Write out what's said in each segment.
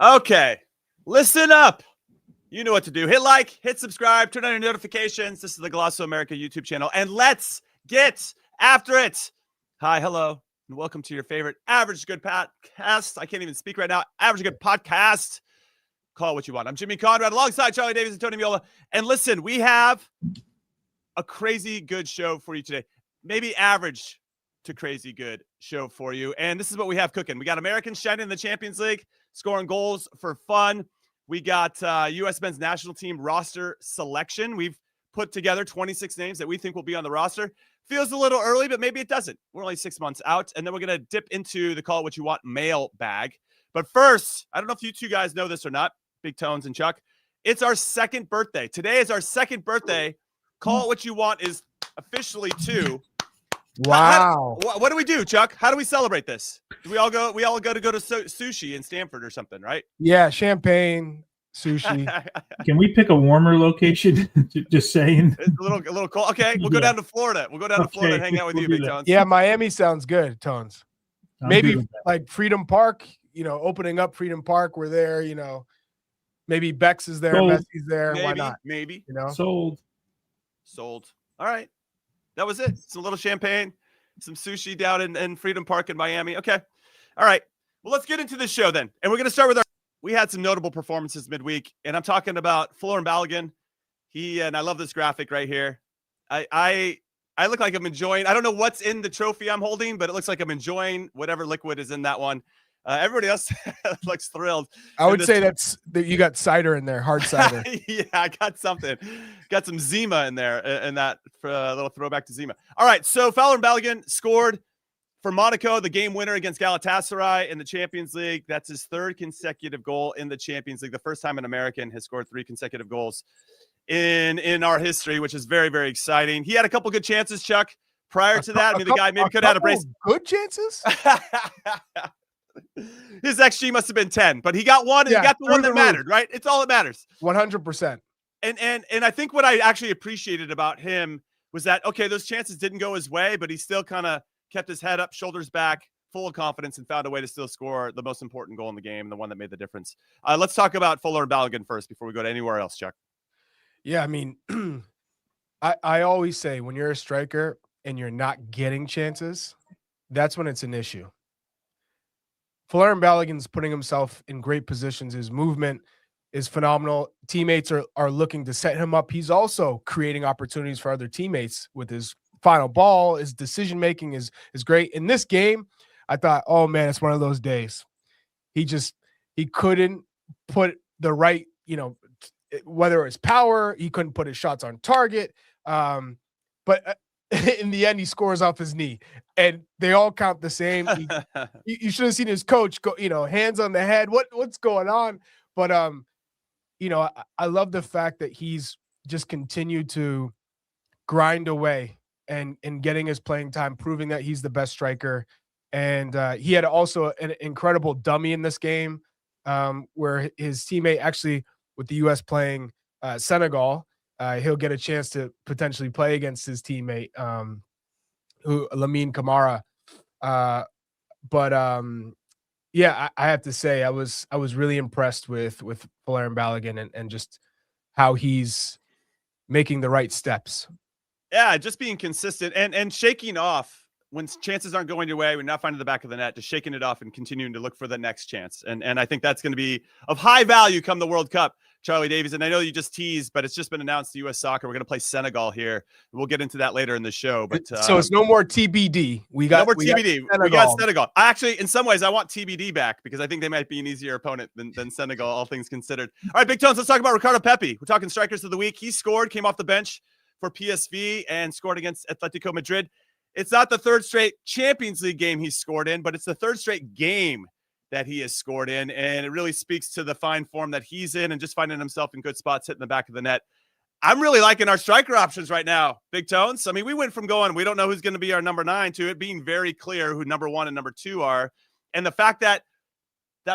Okay, listen up. You know what to do. Hit like, hit subscribe, turn on your notifications. This is the Golasso America YouTube channel, and let's get after it. Hi, hello, and welcome to your favorite Average Good podcast. I can't even speak right now. Average Good podcast. Call it what you want. I'm Jimmy Conrad alongside Charlie Davies and Tony Meola. And listen, we have a crazy good show for you today. Maybe average to crazy good show for you. And this is what we have cooking. We got Americans shining in the Champions League, scoring goals for fun. We got U.S. men's national team roster selection. We've put together 26 names that we think will be on the roster. Feels a little early, but maybe it doesn't. We're only 6 months out. And then we're going to dip into the Call It What You Want mailbag. But first, I don't know if you two guys know this or not, Big Tones and Chuck. It's our second birthday. Today is our second birthday. Call It What You Want is officially 2. Wow. What do we do, Chuck? How do we celebrate this? Do we all go to sushi in Stanford or something, right? Yeah, champagne, sushi. Can we pick a warmer location? Just saying. It's a little cold. Okay, we'll go down to Florida. We'll go down to Florida and hang out with you, Big Tones. Yeah, Miami sounds good, Tones. Maybe like Freedom Park, opening up Freedom Park. We're there, Maybe Bex is there, Messi's there. Maybe, why not? Maybe. Sold. All right. That was it. Some little champagne, some sushi down in Freedom Park in Miami. Okay. All right. Well, let's get into the show then. And we're going to start with we had some notable performances midweek, and I'm talking about Folarin Balogun. And I love this graphic right here. I look like I'm enjoying, I don't know what's in the trophy I'm holding, but it looks like I'm enjoying whatever liquid is in that one. Everybody else looks thrilled. I would say that you got cider in there, hard cider. Yeah, I got something. Got some Zima in there, and that for a little throwback to Zima. All right, so Folarin Balogun scored for Monaco, the game winner against Galatasaray in the Champions League. That's his third consecutive goal in the Champions League. The first time an American has scored 3 consecutive goals in our history, which is very, very exciting. He had a couple good chances, Chuck. Prior to that, the guy maybe could have had a brace. Good chances? His XG must have been 10, but he got one, and he got the one that mattered, right? It's all that matters. 100%. And I think what I actually appreciated about him was that, okay, those chances didn't go his way, but he still kind of kept his head up, shoulders back, full of confidence, and found a way to still score the most important goal in the game, the one that made the difference. Let's talk about Folarin Balogun first before we go to anywhere else, Chuck. Yeah, I mean, I always say when you're a striker and you're not getting chances, that's when it's an issue. Folarin Balogun's putting himself in great positions. His movement is phenomenal. Teammates are looking to set him up. He's also creating opportunities for other teammates with his final ball. His decision-making is great. In this game, I thought, oh, man, it's one of those days. He couldn't put the right, whether it's power, he couldn't put his shots on target. But in the end, he scores off his knee, and they all count the same. You should have seen his coach go, hands on the head. What's going on? But I love the fact that he's just continued to grind away and getting his playing time, proving that he's the best striker. And he had also an incredible dummy in this game, where his teammate actually, with the U.S. playing Senegal, he'll get a chance to potentially play against his teammate, Lamine Camara. Yeah, I have to say I was really impressed with Folarin Balogun and just how he's making the right steps. Yeah, just being consistent and shaking off when chances aren't going your way, when you're not finding the back of the net, just shaking it off and continuing to look for the next chance. And I think that's going to be of high value come the World Cup, Charlie Davies. And I know you just teased, but it's just been announced the U.S. Soccer. We're going to play Senegal here. We'll get into that later in the show. But so it's no more TBD. We got TBD. We got Senegal. Actually, in some ways, I want TBD back because I think they might be an easier opponent than Senegal, all things considered. All right, Big Tones, let's talk about Ricardo Pepi. We're talking strikers of the week. He scored, came off the bench for PSV and scored against Atletico Madrid. It's not the third straight Champions League game he's scored in, but it's the third straight game that he has scored in. And it really speaks to the fine form that he's in and just finding himself in good spots, hitting the back of the net. I'm really liking our striker options right now, Big Tones. I mean, we went from going, we don't know who's going to be our number 9 to it being very clear who number 1 and number 2 are. And the fact that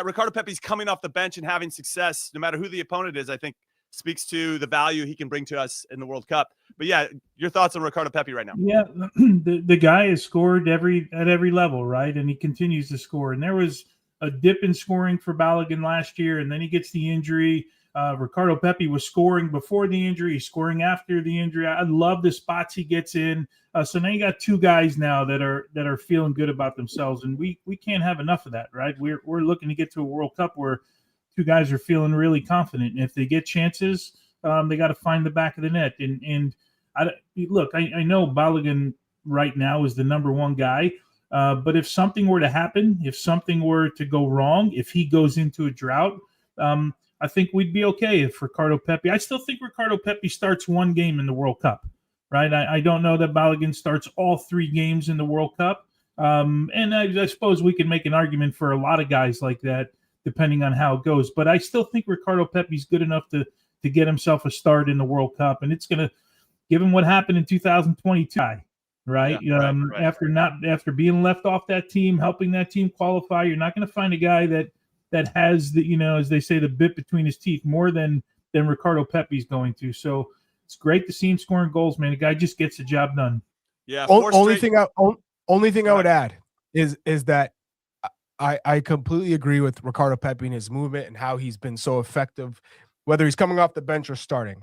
Ricardo Pepi's coming off the bench and having success, no matter who the opponent is, I think speaks to the value he can bring to us in the World Cup. But yeah, your thoughts on Ricardo Pepi right now? Yeah, the guy has scored at every level, right? And he continues to score. And there was a dip in scoring for Balogun last year, and then he gets the injury. Ricardo Pepi was scoring before the injury, he's scoring after the injury. I love the spots he gets in. So now you got two guys now that are feeling good about themselves, and we can't have enough of that, right? We're looking to get to a World Cup where two guys are feeling really confident, and if they get chances, they got to find the back of the net. And I know Balogun right now is the number one guy, but if something were to happen, if something were to go wrong, if he goes into a drought, I think we'd be okay if Ricardo Pepi. I still think Ricardo Pepi starts one game in the World Cup, right? I don't know that Balogun starts all 3 games in the World Cup. And I suppose we can make an argument for a lot of guys like that, depending on how it goes. But I still think Ricardo Pepi's good enough to get himself a start in the World Cup. And it's going to give him what happened in 2022, right? Yeah, right. After being left off that team, helping that team qualify, you're not going to find a guy that has the, as they say, the bit between his teeth more than Ricardo Pepi's going to. So it's great to see him scoring goals, man. The guy just gets the job done. Yeah. Only thing I would add is that I completely agree with Ricardo Pepi and his movement and how he's been so effective, whether he's coming off the bench or starting.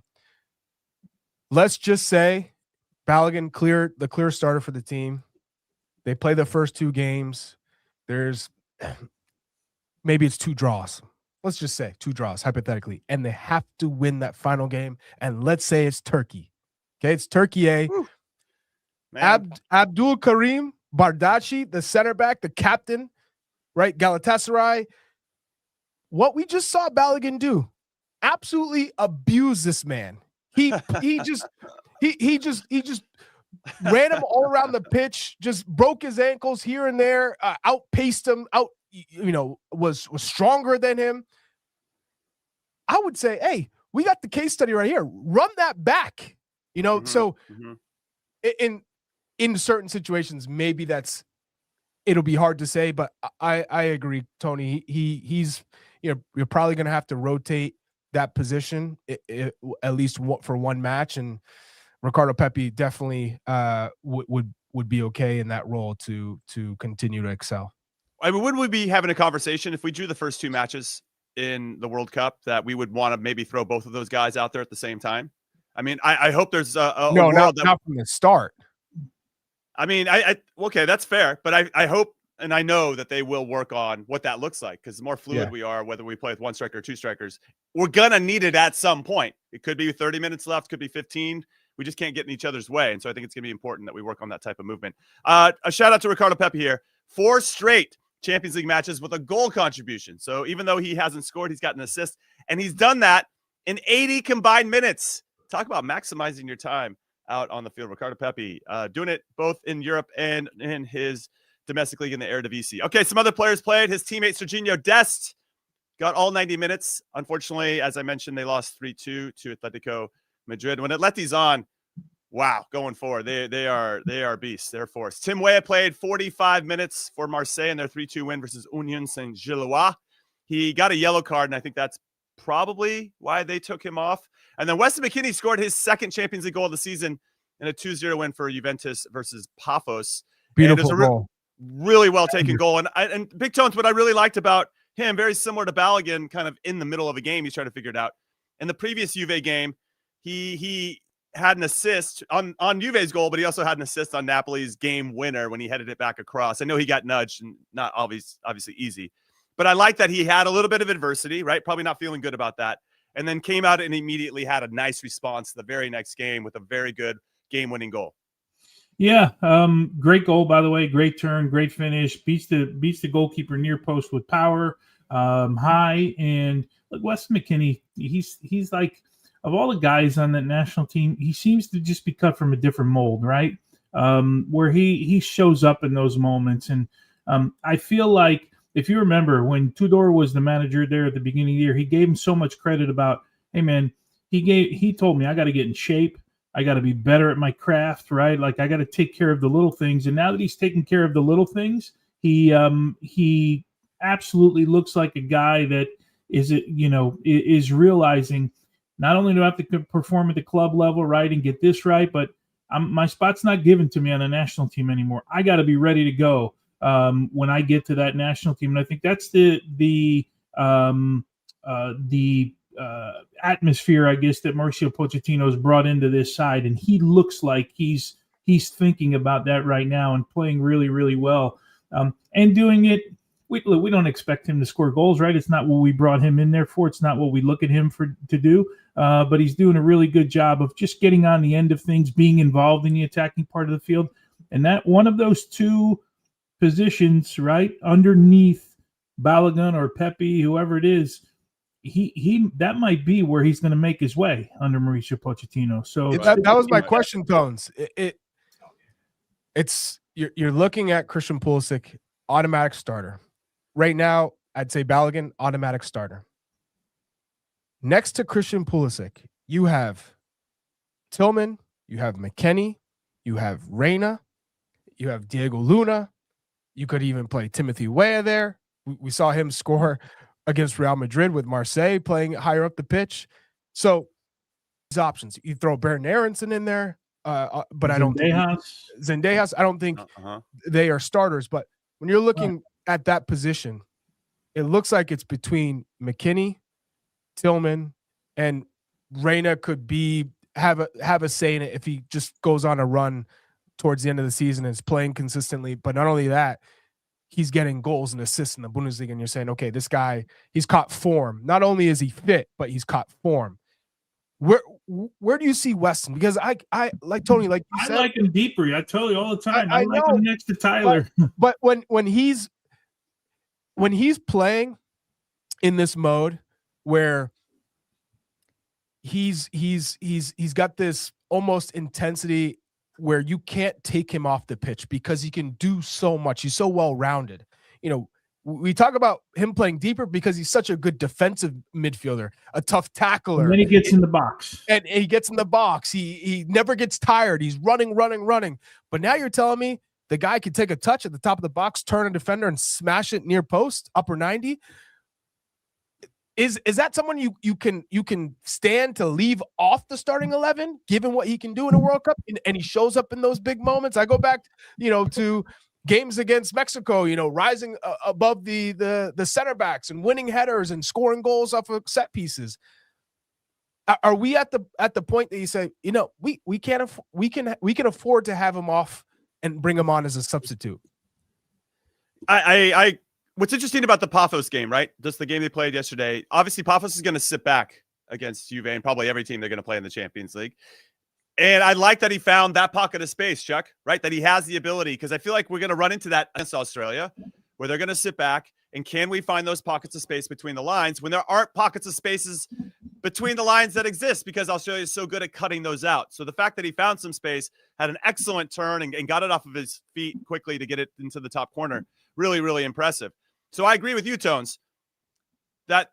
Let's just say Balogun the clear starter for the team. They play the first 2 games. There's maybe it's 2 draws. Let's just say 2 draws, hypothetically. And they have to win that final game. And let's say it's Turkey. Okay, it's Turkey A. Abdul Karim Bardacci, the center back, the captain, right? Galatasaray. What we just saw Balogun do, absolutely abuse this man. He just ran him all around the pitch, just broke his ankles here and there, outpaced him, was stronger than him. I would say, hey, we got the case study right here. Run that back, So in certain situations, maybe it'll be hard to say, but I agree, Tony. He's you're probably going to have to rotate that position at least for one match, and Ricardo Pepi definitely would be okay in that role to continue to excel. I mean, wouldn't we be having a conversation if we drew the first 2 matches in the World Cup that we would want to maybe throw both of those guys out there at the same time? I mean, I hope there's not from the start. I mean, okay, that's fair, but I hope and I know that they will work on what that looks like, because the more fluid we are, whether we play with 1 striker or 2 strikers, we're gonna need it at some point. It could be 30 minutes left, could be 15. We just can't get in each other's way, and so I think it's gonna be important that we work on that type of movement. A shout out to Ricardo Pepi here. 4 straight Champions League matches with a goal contribution. So even though he hasn't scored, he's got an assist, and he's done that in 80 combined minutes. Talk about maximizing your time out on the field. Ricardo Pepi doing it both in Europe and in his domestic league in the Eredivisie. Okay, some other players played. His teammate Serginho Dest got all 90 minutes. Unfortunately, as I mentioned, they lost 3-2 to Atletico Madrid. When Atleti's on, wow, going forward, they are beasts. They're force. Tim Weah played 45 minutes for Marseille in their 3-2 win versus Union Saint-Gilloise. He got a yellow card, and I think that's probably why they took him off. And then Weston McKennie scored his 2nd Champions League goal of the season in a 2-0 win for Juventus versus Paphos. Beautiful goal. Really well taken goal. And Big Tones, what I really liked about him, very similar to Balogun, kind of in the middle of a game, he's trying to figure it out. In the previous Juve game, he had an assist on Juve's goal, but he also had an assist on Napoli's game winner when he headed it back across. I know he got nudged, and not obviously easy, but I like that he had a little bit of adversity, right? Probably not feeling good about that. And then came out and immediately had a nice response the very next game with a very good game-winning goal. Yeah, great goal, by the way. Great turn, great finish. Beats the goalkeeper near post with power, high. And look, Weston McKennie, he's like, of all the guys on that national team, he seems to just be cut from a different mold, right? Where he shows up in those moments. And I feel like, if you remember, when Tudor was the manager there at the beginning of the year, he gave him so much credit about, hey, man, he told me I got to get in shape. I got to be better at my craft, right? Like, I got to take care of the little things. And now that he's taking care of the little things, he absolutely looks like a guy that is realizing not only do I have to perform at the club level, right, and get this right, but my spot's not given to me on a national team anymore. I got to be ready to go when I get to that national team. And I think that's the atmosphere, I guess, that Mauricio Pochettino has brought into this side, and he looks like he's thinking about that right now and playing really, really well, and doing it. We don't expect him to score goals, right? It's not what we brought him in there for. It's not what we look at him to do. But he's doing a really good job of just getting on the end of things, being involved in the attacking part of the field, and that one of those two positions, right underneath Balogun or Pepi, whoever it is, he that might be where he's going to make his way under Mauricio Pochettino. So that was my question, Tones. It's you're looking at Christian Pulisic, automatic starter. Right now, I'd say Balogun, automatic starter. Next to Christian Pulisic, you have Tillman, you have McKennie, you have Reina, you have Diego Luna. You could even play Timothy Weah there. We saw him score against Real Madrid with Marseille playing higher up the pitch. So these options, you throw Baron Aronson in there, but I don't think Zendejas. I don't think they are starters. But when you're looking at that position, it looks like it's between McKennie, Tillman, and Reina could have a say in it if he just goes on a run towards the end of the season and is playing consistently. But not only that, he's getting goals and assists in the Bundesliga, and you're saying, okay, this guy, he's caught form. Not only is he fit, but he's caught form. Where do you see Weston? Because I like Tony, like you said, I like him deeper. I tell you all the time. I like him next to Tyler. But when he's playing in this mode where he's got this almost intensity where you can't take him off the pitch because he can do so much. He's so well-rounded. You know, we talk about him playing deeper because he's such a good defensive midfielder, a tough tackler. And then he gets in the box. And he gets in the box. He never gets tired. He's running. But now you're telling me the guy can take a touch at the top of the box, turn a defender, and smash it near post, upper 90? Is that someone you can stand to leave off the starting 11, given what he can do in a World Cup, and he shows up in those big moments? I go back, to games against Mexico, rising above the center backs and winning headers and scoring goals off of set pieces. Are we at the point that you say, we can afford to have him off and bring him on as a substitute? What's interesting about the Paphos game, right? Just the game they played yesterday. Obviously, Paphos is going to sit back against Juve and probably every team they're going to play in the Champions League. And I like that he found that pocket of space, Chuck, right? That he has the ability, because I feel like we're going to run into that against Australia, where they're going to sit back. And can we find those pockets of space between the lines when there aren't pockets of spaces between the lines that exist, because Australia is so good at cutting those out? So the fact that he found some space, had an excellent turn and got it off of his feet quickly to get it into the top corner, really, really impressive. So I agree with you, Tones, that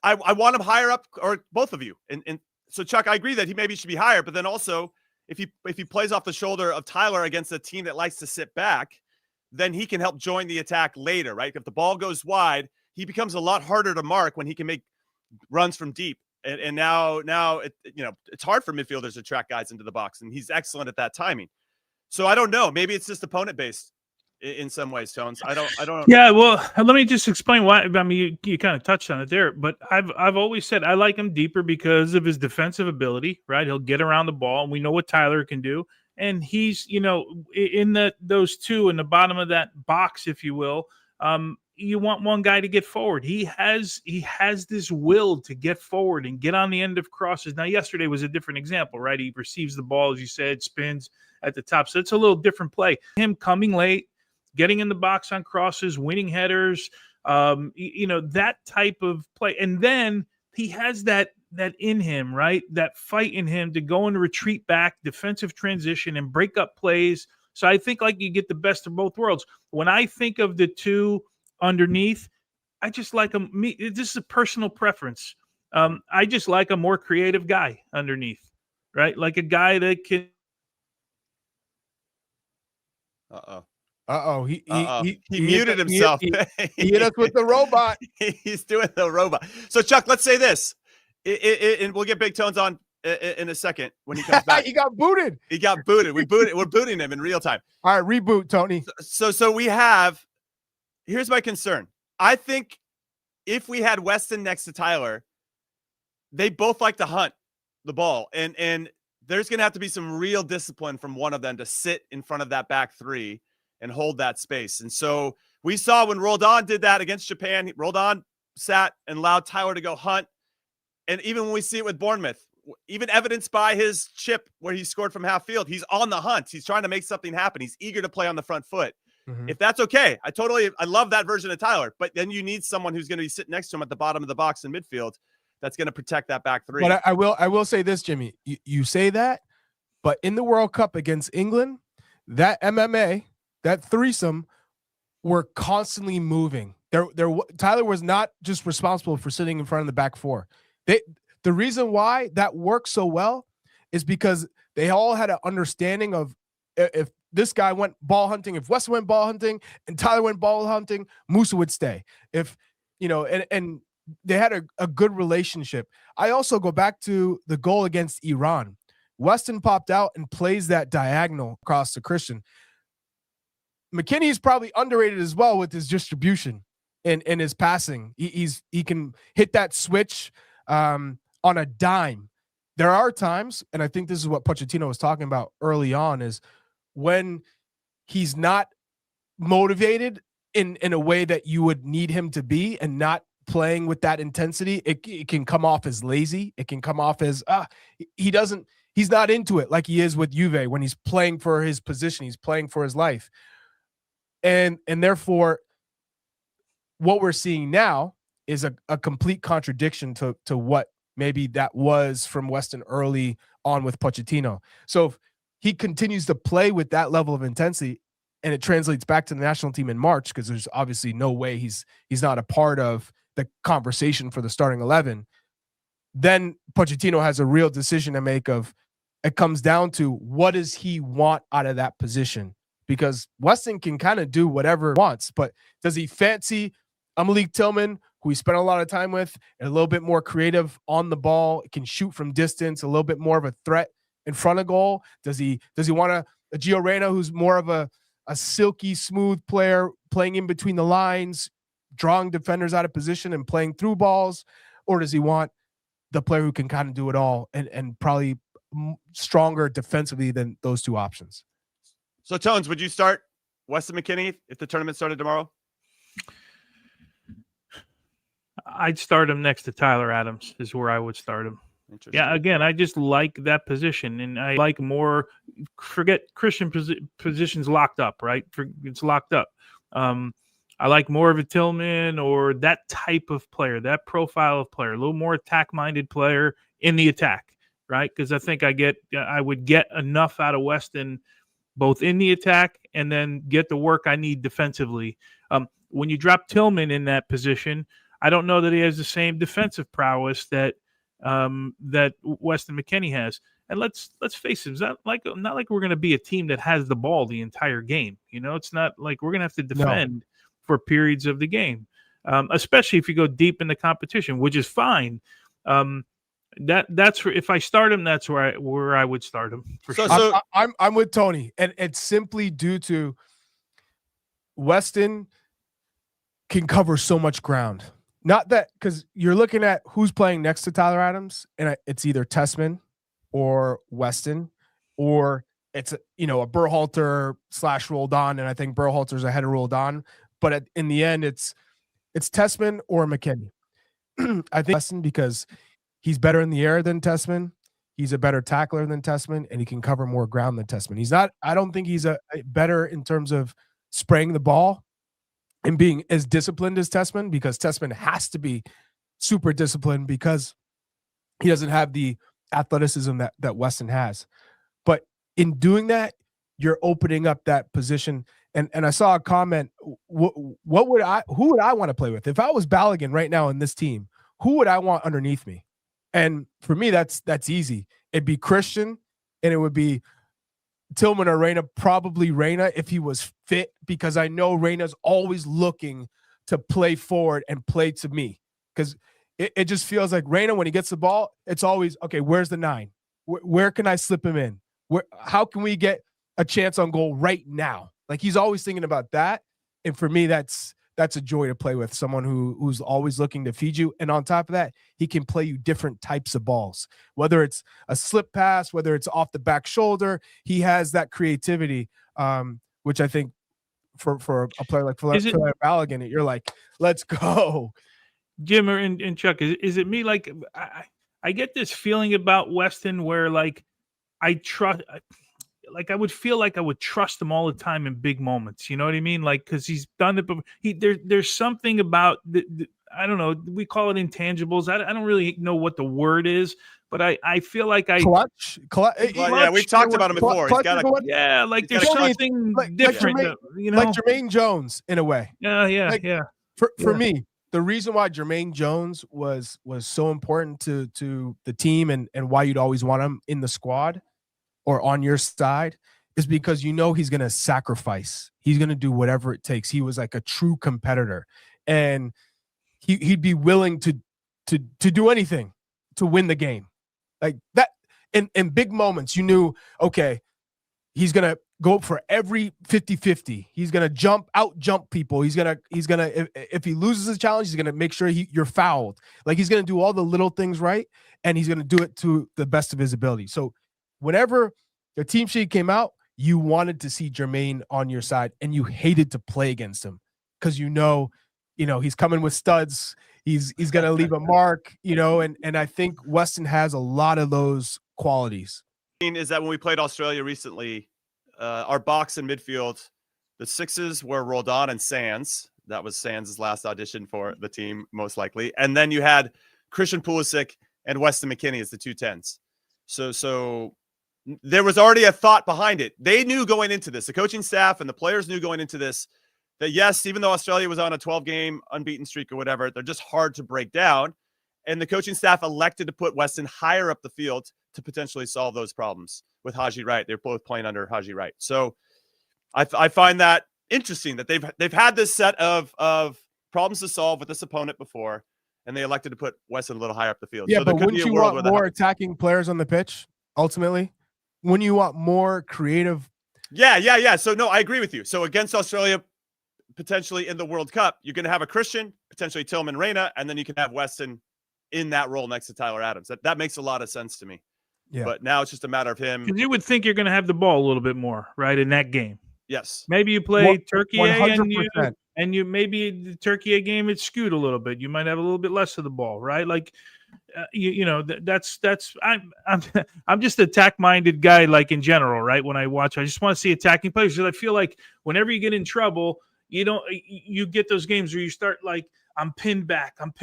I want him higher up, or both of you. And so, Chuck, I agree that he maybe should be higher, but then also if he plays off the shoulder of Tyler against a team that likes to sit back, then he can help join the attack later, right? If the ball goes wide, he becomes a lot harder to mark when he can make runs from deep. And now it's hard for midfielders to track guys into the box, and he's excellent at that timing. So I don't know. Maybe it's just opponent based in some ways, Tones. I don't know. Yeah, well, let me just explain why. I mean, you kind of touched on it there, but I've always said I like him deeper because of his defensive ability, right? He'll get around the ball, and we know what Tyler can do. And he's, in those two in the bottom of that box, if you will, you want one guy to get forward. He has this will to get forward and get on the end of crosses. Now, yesterday was a different example, right? He receives the ball, as you said, spins at the top. So it's a little different play. Him coming late, getting in the box on crosses, winning headers, that type of play. And then he has that in him, right? That fight in him to go and retreat back, defensive transition, and break up plays. So I think like you get the best of both worlds. When I think of the two underneath, I just like him. This is a personal preference. I just like a more creative guy underneath, right? Like a guy that can. He muted himself. He hit us with the robot. He's doing the robot. So, Chuck, let's say this, and we'll get Big Tones on in a second when he comes back. He got booted. He got booted. We're booting him in real time. All right, reboot, Tony. So we have. Here's my concern. I think if we had Weston next to Tyler, they both like to hunt the ball, and there's going to have to be some real discipline from one of them to sit in front of that back three and hold that space. And so we saw when Roldan did that against Japan, Roldan sat and allowed Tyler to go hunt. And even when we see it with Bournemouth, even evidenced by his chip where he scored from half field, he's on the hunt. He's trying to make something happen. He's eager to play on the front foot. Mm-hmm. If that's okay, I love that version of Tyler, but then you need someone who's going to be sitting next to him at the bottom of the box in midfield that's going to protect that back three. But I will say this, Jimmy. You say that, but in the World Cup against England, that MMA, that threesome, were constantly moving. Tyler was not just responsible for sitting in front of the back four. The reason why that worked so well is because they all had an understanding of if this guy went ball hunting, if Weston went ball hunting and Tyler went ball hunting, Musa would stay. If, and they had a good relationship. I also go back to the goal against Iran. Weston popped out and plays that diagonal across to Christian. McKennie is probably underrated as well with his distribution and his passing. He can hit that switch on a dime. There are times, and I think this is what Pochettino was talking about early on, is when he's not motivated in a way that you would need him to be and not playing with that intensity, it can come off as lazy. It can come off as he's not into it like he is with Juve when he's playing for his position. He's playing for his life. And therefore, what we're seeing now is a complete contradiction to what maybe that was from Weston early on with Pochettino. So if he continues to play with that level of intensity and it translates back to the national team in March, because there's obviously no way he's not a part of the conversation for the starting 11, then Pochettino has a real decision to make of it comes down to what does he want out of that position? Because Weston can kind of do whatever he wants, but does he fancy Malik Tillman, who he spent a lot of time with, and a little bit more creative on the ball, can shoot from distance, a little bit more of a threat in front of goal? Does he want a Gio Reyna who's more of a silky, smooth player playing in between the lines, drawing defenders out of position and playing through balls? Or does he want the player who can kind of do it all and probably stronger defensively than those two options? So, Tones, would you start Weston McKennie if the tournament started tomorrow? I'd start him next to Tyler Adams is where I would start him. Yeah, again, I just like that position, and I like more. Forget Christian positions locked up, right? It's locked up. I like more of a Tillman or that type of player, that profile of player, a little more attack-minded player in the attack, right? Because I think I would get enough out of Weston both in the attack and then get the work I need defensively. When you drop Tillman in that position, I don't know that he has the same defensive prowess that Weston McKennie has. And let's face it, it's not like we're going to be a team that has the ball the entire game. It's not like we're going to have to defend for periods of the game, especially if you go deep in the competition, which is fine. That's if I start him, that's where I would start him. So I'm with Tony, and it's simply due to Weston can cover so much ground. Not that, because you're looking at who's playing next to Tyler Adams, and it's either Tessman or Weston, or it's a Berhalter / Roldan, and I think Berhalter's ahead of Roldan. But in the end, it's Tessman or McKennie. I think Weston, because he's better in the air than Tessman. He's a better tackler than Tessman, and he can cover more ground than Tessman. He's not. I don't think he's a better in terms of spraying the ball and being as disciplined as Tessman, because Tessman has to be super disciplined because he doesn't have the athleticism that Weston has. But in doing that, you're opening up that position. And I saw a comment. Who would I want to play with? If I was Balogun right now in this team, who would I want underneath me? And for me, that's easy. It'd be Christian, and it would be Tillman or Reyna, probably Reyna if he was fit, because I know Reyna's always looking to play forward and play to me. Because it just feels like Reyna, when he gets the ball, it's always, okay, where's the 9? Where can I slip him in? How can we get a chance on goal right now? Like, he's always thinking about that. And for me, that's a joy to play with, someone who's always looking to feed you. And on top of that, he can play you different types of balls, whether it's a slip pass, whether it's off the back shoulder. He has that creativity, which I think for a player like Folarin Balogun, you're like, let's go. Jim and Chuck, is it me? Like, I get this feeling about Weston where, like, I would feel like I would trust him all the time in big moments. You know what I mean? Like, because he's done it, but there's something about I don't know. We call it intangibles. I don't really know what the word is, but I feel like clutch. Yeah, we've talked about him before. He's got like there's something different. Like Jermaine Jones in a way. Yeah. For me, the reason why Jermaine Jones was so important to the team and why you'd always want him in the squad or on your side is because he's going to sacrifice. He's going to do whatever it takes. He was like a true competitor, and he'd be willing to do anything to win the game. Like that in big moments, you knew, okay, he's going to go for every 50-50. He's going to jump people. He's going to, if he loses a challenge, he's going to make sure you're fouled. Like, he's going to do all the little things right, and he's going to do it to the best of his ability. So whenever the team sheet came out, you wanted to see Jermaine on your side, and you hated to play against him because he's coming with studs. He's going to leave a mark, and I think Weston has a lot of those qualities. Is that when we played Australia recently, our box in midfield, the 6s were Roldan and Sands. That was Sands' last audition for the team, most likely. And then you had Christian Pulisic and Weston McKennie as the 2 10s. So there was already a thought behind it. They knew going into this, the coaching staff and the players knew going into this, that yes, even though Australia was on a 12-game unbeaten streak or whatever, they're just hard to break down. And the coaching staff elected to put Weston higher up the field to potentially solve those problems with Haji Wright. They're both playing under Haji Wright. So I find that interesting that they've had this set of problems to solve with this opponent before, and they elected to put Weston a little higher up the field. Yeah, so but wouldn't you want more attacking players on the pitch, ultimately? Wouldn't you want more creative? Yeah. So, no, I agree with you. So against Australia, potentially in the World Cup, you're going to have a Christian, potentially Tillman Reyna, and then you can have Weston in that role next to Tyler Adams. That makes a lot of sense to me. Yeah. But now it's just a matter of him. You would think you're going to have the ball a little bit more, right, in that game. Yes. Maybe you play Turkey and you maybe the Turkey game it's skewed a little bit. You might have a little bit less of the ball, right? Like that's I'm just attack-minded guy, like, in general, right? When I watch, I just want to see attacking players, because I feel like whenever you get in trouble, you get those games where you start like, I'm pinned back, and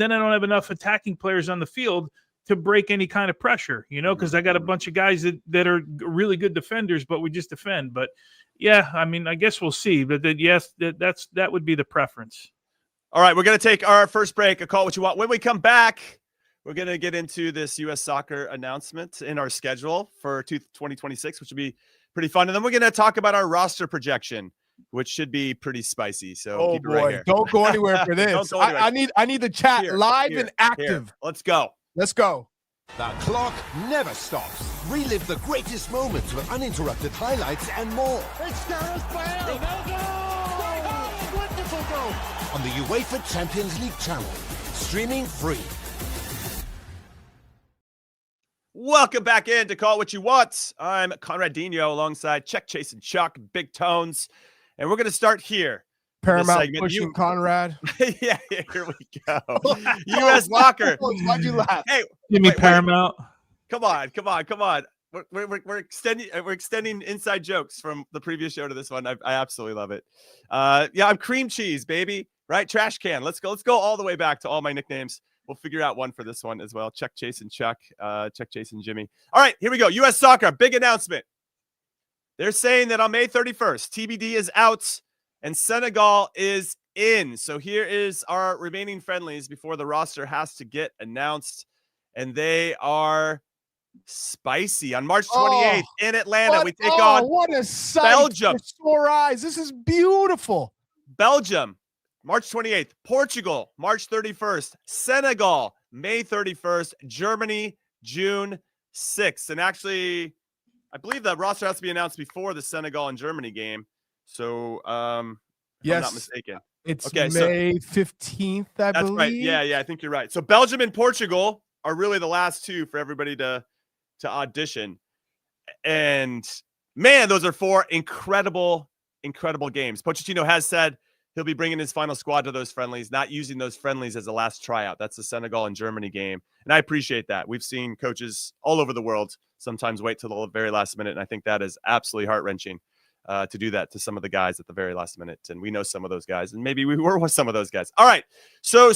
then I don't have enough attacking players on the field to break any kind of pressure, because I got a bunch of guys that are really good defenders, but we just defend. But yeah, I mean, I guess we'll see. But that would be the preference. All right, we're going to take our first break. A call what you want. When we come back, we're going to get into this U.S. soccer announcement in our schedule for 2026, which will be pretty fun. And then we're going to talk about our roster projection, which should be pretty spicy. So keep it right here. Don't go anywhere for this. I need the chat live and active. Let's go. The clock never stops. Relive the greatest moments with uninterrupted highlights and more. It's Gareth Bale. Ronaldo. Wonderful goal. On the UEFA Champions League channel. Streaming free. Welcome back in to Call What You Want. I'm Conrad alongside Check, Chase, and Chuck, Big Tones. And we're going to start here. Paramount pushing Conrad. Yeah, here we go. U.S. soccer. Why'd you laugh? Hey, give me Paramount. Come on. We're extending inside jokes from the previous show to this one. I absolutely love it. I'm cream cheese, baby. Right? Trash can. Let's go all the way back to all my nicknames. We'll figure out one for this one as well. Check, Chase, and Chuck. Check, Chase, and Jimmy. All right, here we go. U.S. soccer, big announcement. They're saying that on May 31st, TBD is out and Senegal is in. So here is our remaining friendlies before the roster has to get announced. And they are spicy. On March 28th in Atlanta, we take on what a sight Belgium. for sore eyes. This is beautiful. Belgium. March 28th, Portugal, March 31st, Senegal, May 31st, Germany, June 6th. And actually, I believe that roster has to be announced before the Senegal and Germany game. So, if I'm not mistaken. It's okay, May 15th, I believe. That's right. Yeah, I think you're right. So Belgium and Portugal are really the last two for everybody to audition. And man, those are 4 incredible games. Pochettino has said he'll be bringing his final squad to those friendlies, not using those friendlies as a last tryout. That's the Senegal and Germany game. And I appreciate that. We've seen coaches all over the world sometimes wait till the very last minute. And I think that is absolutely heart-wrenching to do that to some of the guys at the very last minute. And we know some of those guys, and maybe we were with some of those guys. All right. So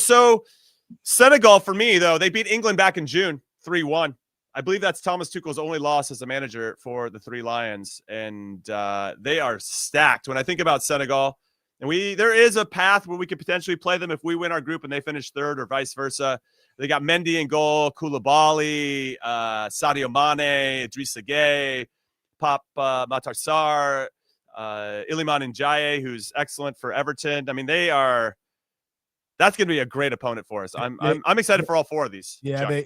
Senegal, for me, though, they beat England back in June, 3-1. I believe that's Thomas Tuchel's only loss as a manager for the Three Lions. And they are stacked. When I think about Senegal, and there is a path where we could potentially play them if we win our group and they finish third, or vice versa. They got Mendy in goal, Koulibaly, Sadio Mane, Idrissa Gueye, Pap Matar Sarr, Iliman Ndiaye, who's excellent for Everton. I mean, that's going to be a great opponent for us. I'm excited for all 4 of these. Yeah, Chuck.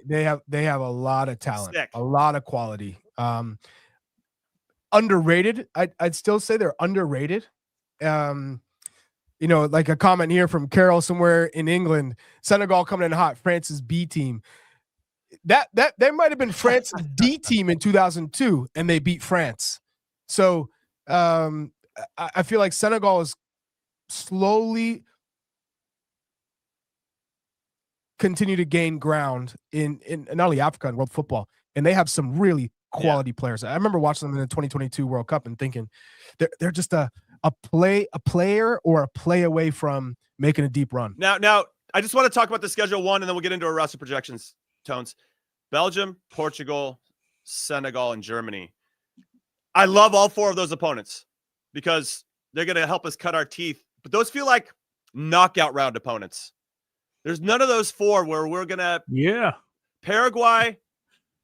they have a lot of talent, Sick. A lot of quality. Underrated. I'd still say they're underrated. Like a comment here from Carol somewhere in England, Senegal coming in hot, France's B team. That might have been France's D team in 2002, and they beat France. So I feel like Senegal is slowly continue to gain ground in not only Africa and world football, and they have some really quality players. I remember watching them in the 2022 World Cup and thinking they're just a player or a play away from making a deep run. Now, I just want to talk about the schedule one, and then we'll get into our roster projections, Tones. Belgium, Portugal, Senegal, and Germany. I love all 4 of those opponents because they're going to help us cut our teeth. But those feel like knockout round opponents. There's none of those 4 where we're going to Paraguay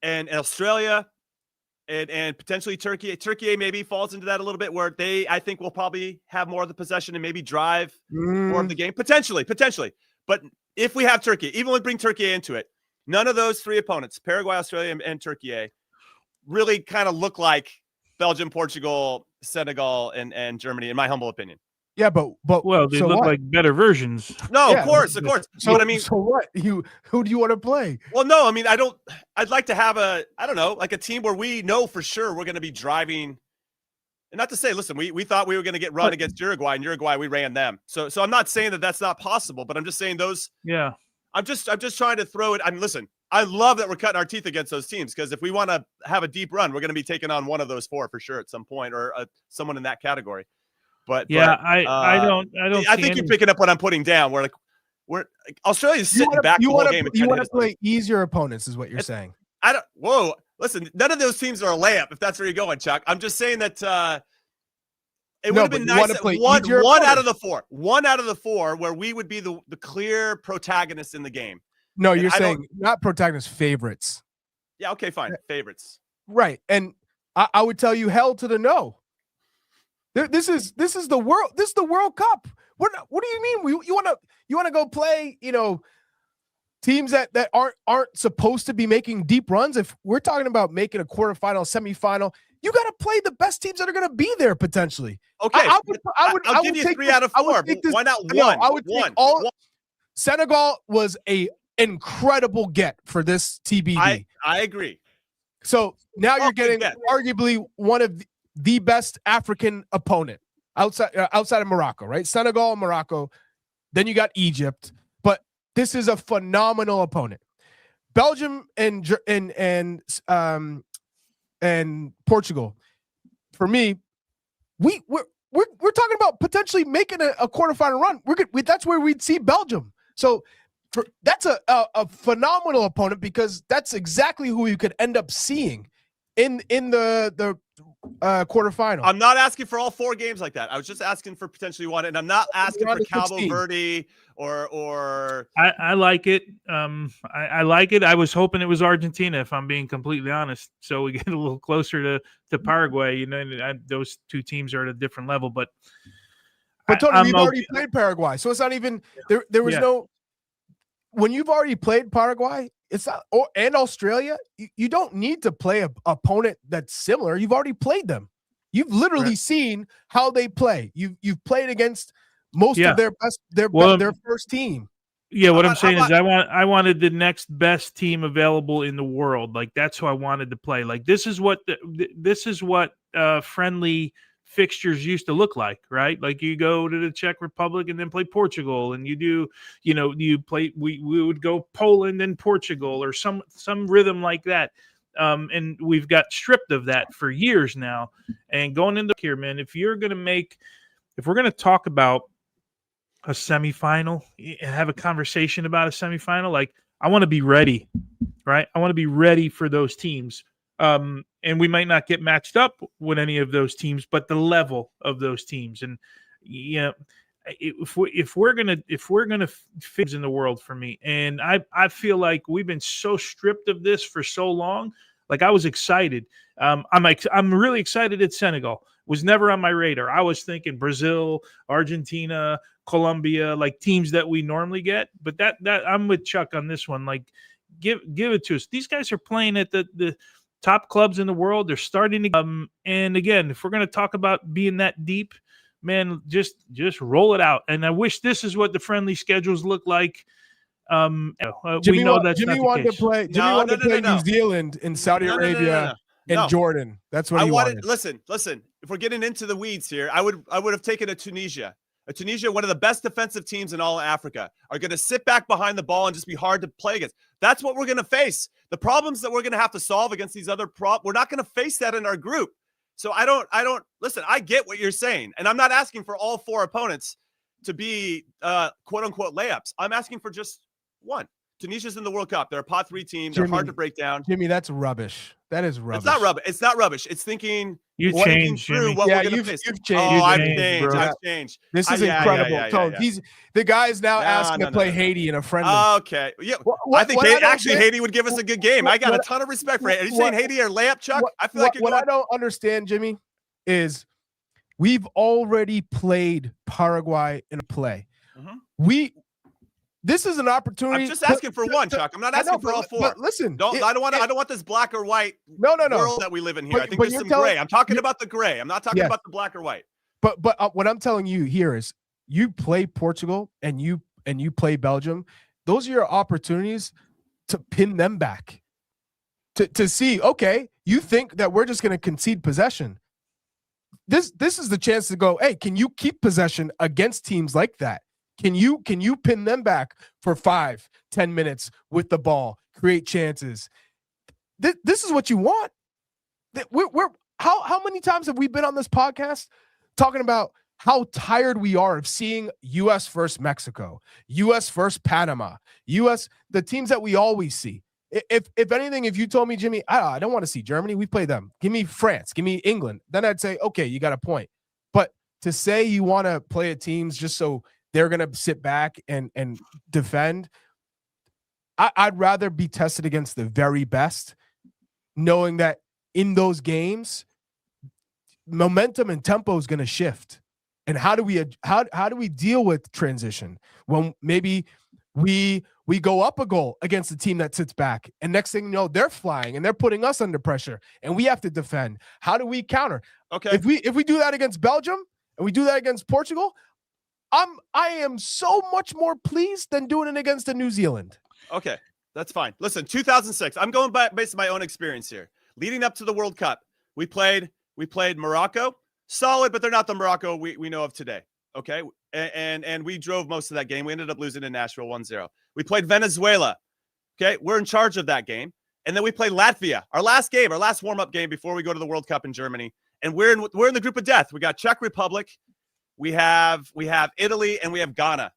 and Australia and potentially Turkey. Turkey maybe falls into that a little bit where I think will probably have more of the possession and maybe drive more of the game. Potentially. But if we have Turkey, even when we bring Turkey into it, none of those 3 opponents, Paraguay, Australia, and Turkey, really kind of look like Belgium, Portugal, Senegal, and Germany, in my humble opinion. Yeah, but well, they look like better versions. No, of course. So, but I mean, so what? Who do you want to play? Well, no, I mean, I'd like to have like a team where we know for sure we're going to be driving. And not to say, listen, we thought we were going to get run against Uruguay, and Uruguay, we ran them. So I'm not saying that that's not possible, but I'm just saying those. Yeah. I'm just trying to throw it. I mean, listen, I love that we're cutting our teeth against those teams because if we want to have a deep run, we're going to be taking on one of those 4 for sure at some point, or someone in that category. But I don't. I think you're picking up what I'm putting down. We're Australia's sitting back the whole game. You want to play easier opponents, is what you're saying. Whoa, listen, none of those teams are a layup. If that's where you're going, Chuck. I'm just saying that it would have been nice. One out of the 4, where we would be the clear protagonists in the game. No, you're saying not protagonists, favorites. Yeah. Okay. Fine. Favorites. Right, and I would tell you hell to the no. This is the world. This is the World Cup. What do you mean? You want to go play? Teams that aren't supposed to be making deep runs. If we're talking about making a quarterfinal, semifinal, you got to play the best teams that are going to be there potentially. Okay, I'll give you 3 out of 4. Why not 1? No, I would take all. Senegal was a incredible get for this TBD. I agree. So now you're getting arguably one of the best African opponent outside of Morocco, right? Senegal and Morocco. Then you got Egypt, but this is a phenomenal opponent. Belgium and Portugal. For me, we're talking about potentially making a quarterfinal run. That's where we'd see Belgium. So that's a phenomenal opponent because that's exactly who you could end up seeing in the quarterfinal. I'm not asking for all 4 games like that. I was just asking for potentially 1, and I'm not asking for Cabo Verde or. I like it. I like it. I was hoping it was Argentina, if I'm being completely honest. So we get a little closer to Paraguay. Those 2 teams are at a different level, but But Tony, I'm we've okay. already played Paraguay, so it's not even there. There was Yeah. no. When you've already played Paraguay, it's not, and Australia, you don't need to play an opponent that's similar. You've already played them. You've literally seen how they play. You've played against most of their best, their first team. Yeah, what I'm saying is I wanted the next best team available in the world. Like that's who I wanted to play. Like this is what friendly fixtures used to look like, right? Like you go to the Czech Republic and then play Portugal, and you play. We would go Poland and Portugal or some rhythm like that. And we've got stripped of that for years now. And going into here, man, if we're going to talk about a semifinal and have a conversation about a semifinal, like I want to be ready, right? I want to be ready for those teams. And we might not get matched up with any of those teams, but the level of those teams. And if we're gonna fit in the world for me, and I feel like we've been so stripped of this for so long. Like I was excited. I'm really excited at Senegal. Was never on my radar. I was thinking Brazil, Argentina, Colombia, like teams that we normally get. But that I'm with Chuck on this one. Like give it to us. These guys are playing at the top clubs in the world. They're starting to and again, if we're going to talk about being that deep, man, just roll it out. And I wish this is what the friendly schedules look like. Jimmy, we know that's Jimmy not wanted the to case. play. Jimmy wanted to play New Zealand and Saudi Arabia and Jordan. That's what he wanted. Listen. If we're getting into the weeds here, I would have taken a Tunisia. Tunisia, one of the best defensive teams in all of Africa, are going to sit back behind the ball and just be hard to play against. That's what we're going to face. The problems that we're going to have to solve against these other we're not going to face that in our group. So I don't listen. I get what you're saying, and I'm not asking for all four opponents to be quote unquote layups. I'm asking for just one. Tunisia's in the World Cup. They're a pot 3 team. They're hard to break down. Jimmy, that's rubbish. That is rubbish. It's not rubbish. It's thinking you changed through what we're going to face. You've changed. I've changed. This is incredible. The guy is now asking to play Haiti in a friendly. Okay. Yeah. I think Haiti would give us a good game. I got a ton of respect for Haiti. Are you saying Haiti or layup, Chuck? I feel like what I don't understand, Jimmy, is we've already played Paraguay in a play. Mm-hmm. This is an opportunity. I'm just asking for one, Chuck. I'm not asking for all four. But listen, I don't want this black or white world that we live in here. I think there's some gray. I'm talking about the gray. I'm not talking about the black or white. But what I'm telling you here is, you play Portugal and you play Belgium. Those are your opportunities to pin them back. To see, okay, you think that we're just going to concede possession. This is the chance to go, hey, can you keep possession against teams like that? Can you pin them back for 5-10 minutes with the ball, create chances? This is what you want. How many times have we been on this podcast talking about how tired we are of seeing U.S. versus Mexico, U.S. versus Panama, the teams that we always see? If anything, if you told me, Jimmy, I don't want to see Germany, we play them. Give me France, give me England. Then I'd say, okay, you got a point. But to say you want to play at teams just so they're going to sit back and defend, I'd rather be tested against the very best, knowing that in those games, momentum and tempo is going to shift. And how do we deal with transition when maybe we go up a goal against a team that sits back, and next thing you know, they're flying and they're putting us under pressure and we have to defend? How do we counter? Okay. If we do that against Belgium and we do that against Portugal, I am so much more pleased than doing it against New Zealand. Okay, that's fine. Listen, 2006. I'm going based on my own experience here. Leading up to the World Cup, we played Morocco. Solid, but they're not the Morocco we know of today. Okay, and we drove most of that game. We ended up losing in Nashville 1-0. We played Venezuela. Okay, we're in charge of that game, and then we played Latvia. Our last warm-up game before we go to the World Cup in Germany, and we're in the group of death. We got Czech Republic. We have Italy, and we have Ghana.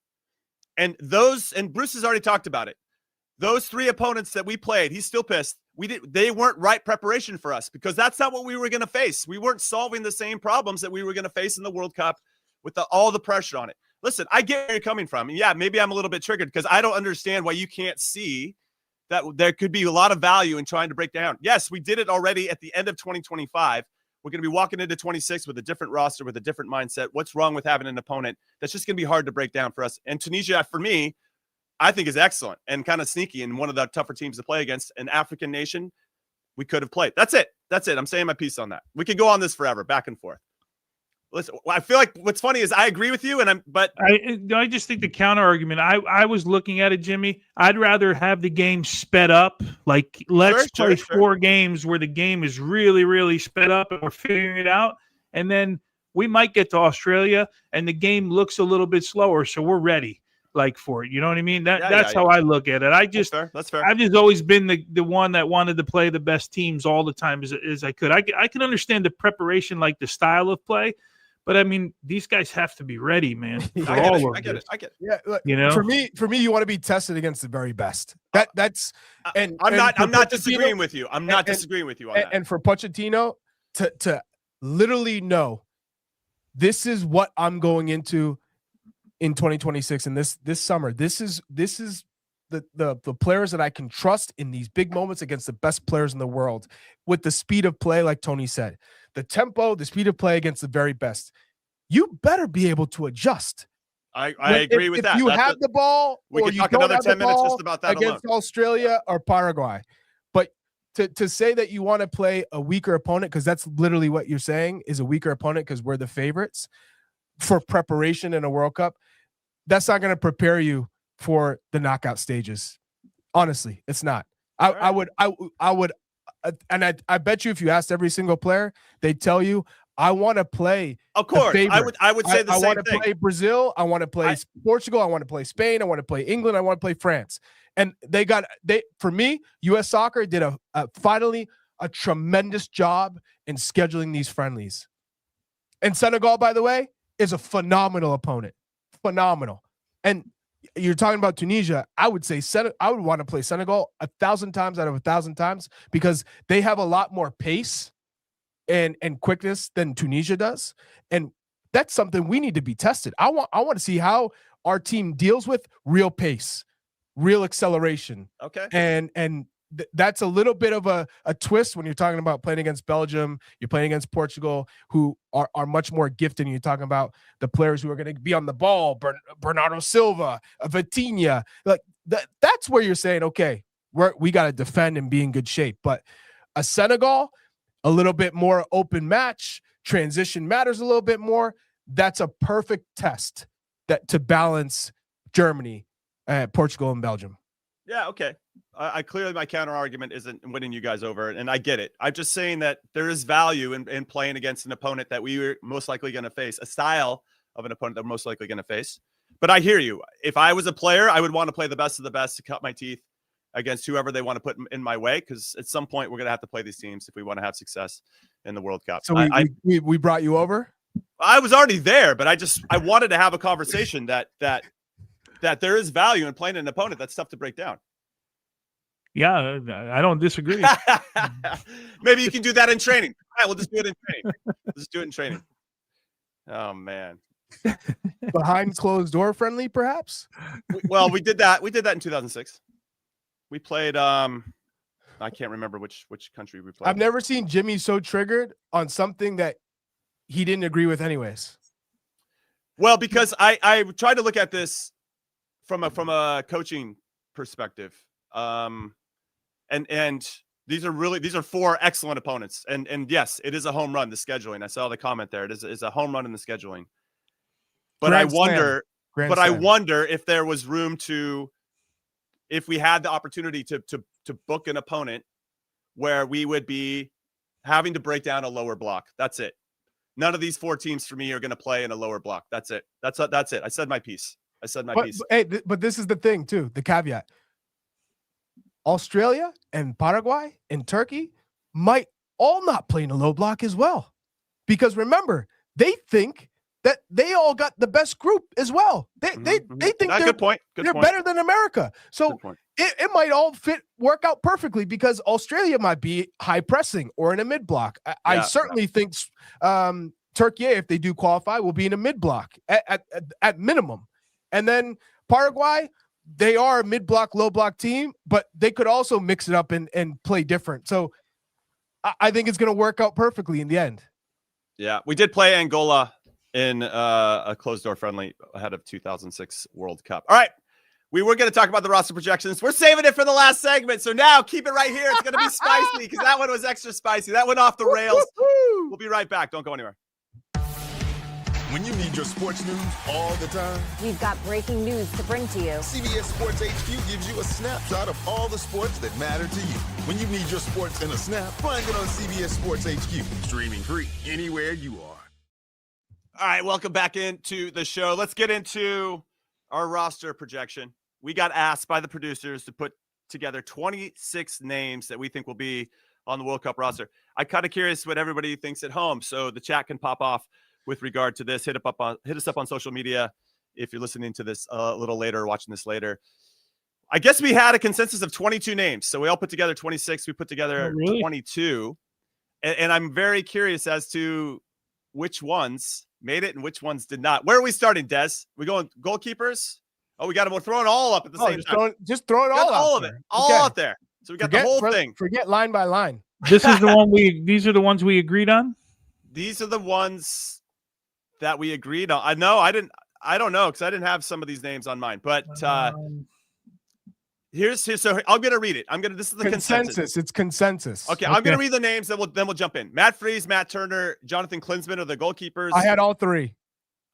And Bruce has already talked about it. Those 3 opponents that we played, he's still pissed. They weren't right preparation for us, because that's not what we were going to face. We weren't solving the same problems that we were going to face in the World Cup with all the pressure on it. Listen, I get where you're coming from. And yeah, maybe I'm a little bit triggered because I don't understand why you can't see that there could be a lot of value in trying to break down. Yes, we did it already at the end of 2025 We're going to be walking into 26 with a different roster, with a different mindset. What's wrong with having an opponent that's just going to be hard to break down for us? And Tunisia, for me, I think is excellent and kind of sneaky and one of the tougher teams to play against. An African nation we could have played. That's it. I'm saying my piece on that. We could go on this forever, back and forth. Listen, I feel like what's funny is I agree with you, but I just think the counter argument. I was looking at it, Jimmy. I'd rather have the game sped up. Like let's play 4 games where the game is really, really sped up and we're figuring it out, and then we might get to Australia and the game looks a little bit slower, so we're ready. Like for it, you know what I mean? That's how I look at it. That's fair. I've just always been the one that wanted to play the best teams all the time as I could. I can understand the preparation, like the style of play. But I mean, these guys have to be ready, man. I get it. Yeah, look, you know, for me, you want to be tested against the very best. That's and I'm not disagreeing with you. I'm not disagreeing with you on that. And for Pochettino to literally know this is what I'm going into in 2026 and this summer. This is the players that I can trust in these big moments against the best players in the world with the speed of play, like Tony said. The tempo, the speed of play against the very best. You better be able to adjust. I agree with that. If you have the ball, we or can you talk don't another have 10 the minutes ball just about that against alone. Australia or Paraguay. But to say that you want to play a weaker opponent, because that's literally what you're saying, is a weaker opponent because we're the favorites for preparation in a World Cup, that's not going to prepare you for the knockout stages. Honestly, it's not. I would, and I bet you if you asked every single player, they'd tell you, I want to play. Of course, I would say the same thing. I want to play Brazil. I want to play Portugal. I want to play Spain. I want to play England. I want to play France. And for me, U.S. Soccer did finally a tremendous job in scheduling these friendlies. And Senegal, by the way, is a phenomenal opponent. Phenomenal. And you're talking about Tunisia. I would say I would want to play Senegal 1,000 times out of 1,000 times because they have a lot more pace and quickness than Tunisia does. And that's something we need to be tested. I want to see how our team deals with real pace, real acceleration. Okay. And that's a little bit of a twist when you're talking about playing against Belgium, you're playing against Portugal, who are much more gifted. And you're talking about the players who are going to be on the ball, Bernardo Silva, Vitinha. Like that's where you're saying, okay, we got to defend and be in good shape. But a Senegal, a little bit more open match, transition matters a little bit more. That's a perfect test to balance Germany, Portugal, and Belgium. Yeah, okay. I clearly my counter argument isn't winning you guys over, and I get it. I'm just saying that there is value in playing against an opponent that we were most likely going to face, a style of an opponent that we're most likely going to face. But I hear you. If I was a player, I would want to play the best of the best to cut my teeth against whoever they want to put in my way, because at some point we're going to have to play these teams if we want to have success in the World Cup. So we brought you over? I was already there, but I wanted to have a conversation that there is value in playing an opponent that's tough to break down. Yeah, I don't disagree. Maybe you can do that in training. All right, we'll just do it in training. Just do it in training. Oh man. Behind closed door friendly, perhaps? Well, we did that. We did that in 2006. We played I can't remember which country we played. I've never seen Jimmy so triggered on something that he didn't agree with anyways. Well, because I tried to look at this from a coaching perspective. And these are 4 excellent opponents. And yes, it is a home run, the scheduling. I saw the comment there. It is a home run in the scheduling. But I wonder if there was room if we had the opportunity to book an opponent where we would be having to break down a lower block. That's it. None of these 4 teams for me are going to play in a lower block. That's it. That's it. I said my piece. But this is the thing too, the caveat. Australia and Paraguay and Turkey might all not play in a low block as well. Because remember, they think that they all got the best group as well. They think they're better than America. So it might all work out perfectly because Australia might be high pressing or in a mid block. I certainly think Turkey, if they do qualify, will be in a mid block at minimum. And then Paraguay, they are a mid-block, low-block team, but they could also mix it up and play different. So I think it's going to work out perfectly in the end. Yeah, we did play Angola in a closed-door friendly ahead of 2006 World Cup. All right, we were going to talk about the roster projections. We're saving it for the last segment, so now keep it right here. It's going to be spicy because that one was extra spicy. That went off the rails. We'll be right back. Don't go anywhere. When you need your sports news all the time, We've got breaking news to bring to you. CBS Sports HQ gives you a snapshot of all the sports that matter to you. When you need your sports in a snap, find it on CBS Sports HQ, streaming free anywhere you are. All right, welcome back into the show. Let's get into our roster projection. We got asked by the producers to put together 26 names that we think will be on the World Cup roster. I'm kind of curious what everybody thinks at home, so the chat can pop off with regard to this. Hit us up on social media if you're listening to this a little later or watching this later. I guess we had a consensus of 22 names, so we all put together 26. We put together 22, and I'm very curious as to which ones made it and which ones did not. Where are we starting, Des? We going goalkeepers? Oh, we got them. We're throwing all up at the same time. Just throw it all of it, all out there. So we got the whole thing. Forget line by line. This is the one these are the ones we agreed on. These are the ones that we agreed on. I don't know because I didn't have some of these names on mine. But here's so I'm gonna read it. This is the consensus. It's consensus. Okay, I'm gonna read the names, then we'll jump in. Matt Freese, Matt Turner, Jonathan Klinsmann are the goalkeepers. I had all three.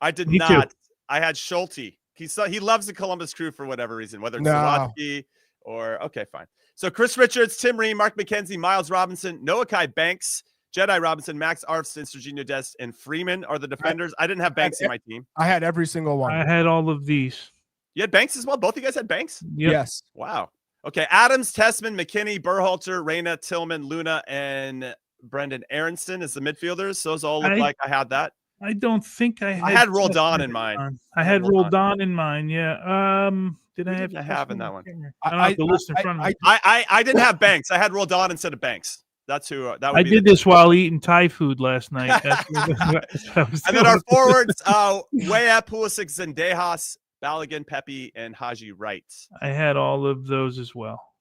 I did Me not. too. I had Schulte. He loves the Columbus Crew for whatever reason, whether it's Zalewski or okay, fine. So Chris Richards, Tim Ream, Mark McKenzie, Miles Robinson, Noah Kai Banks, Jedi Robinson, Max Arfs, Serginho Dest, and Freeman are the defenders. I didn't have Banks in my team. I had every single one. I had all of these. You had Banks as well? Both of you guys had Banks? Yep. Yes. Wow. Okay. Adams, Tessman, McKennie, Berhalter, Reyna, Tillman, Luna, and Brendan Aronson as the midfielders. Those all look like I had that. I don't think I had Roldan in mine. I had Roldan in mine. Yeah. Did I have in that one? I don't have the list in front of me. I didn't have Banks. I had Roldan instead of Banks. That's who that would I be did this while eating Thai food last night. And then our forwards, Weah, Pulisic, Zendejas, Balogun, Pepi, and Haji Wright. I had all of those as well.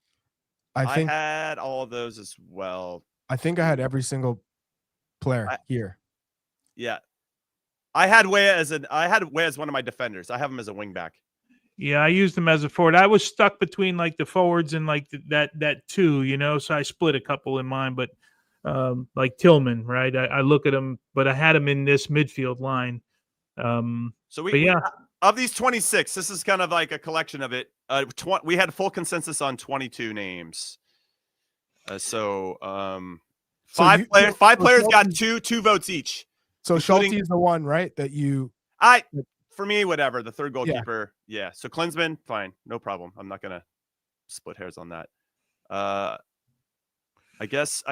I had all of those as well. I think I had every single player here. Yeah. I had Weah as one of my defenders. I have him as a wingback. Yeah, I used him as a forward. I was stuck between like the forwards and like that two, so I split a couple in mine. But like Tillman, right? I look at him, but I had him in this midfield line. Of these 26, this is kind of like a collection of it. We had full consensus on 22 names. Five players got two votes each. So Schulte is the one, right? That you. For me, whatever. The third goalkeeper. Yeah. So Klinsmann, fine. No problem. I'm not going to split hairs on that. I guess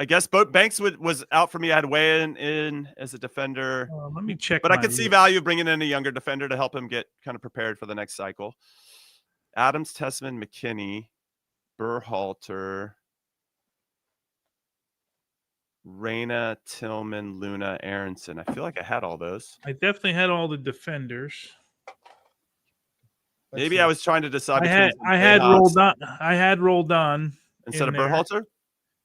Banks was out for me. I had Weah in as a defender. Let me check. But I could see value of bringing in a younger defender to help him get kind of prepared for the next cycle. Adams, Tessman, McKennie, Berhalter, Reyna, Tillman, Luna, Aronson. I feel like I had all those. I definitely had all the defenders. Maybe I was trying to decide. I had Roldan. I had Roldan instead of Berhalter.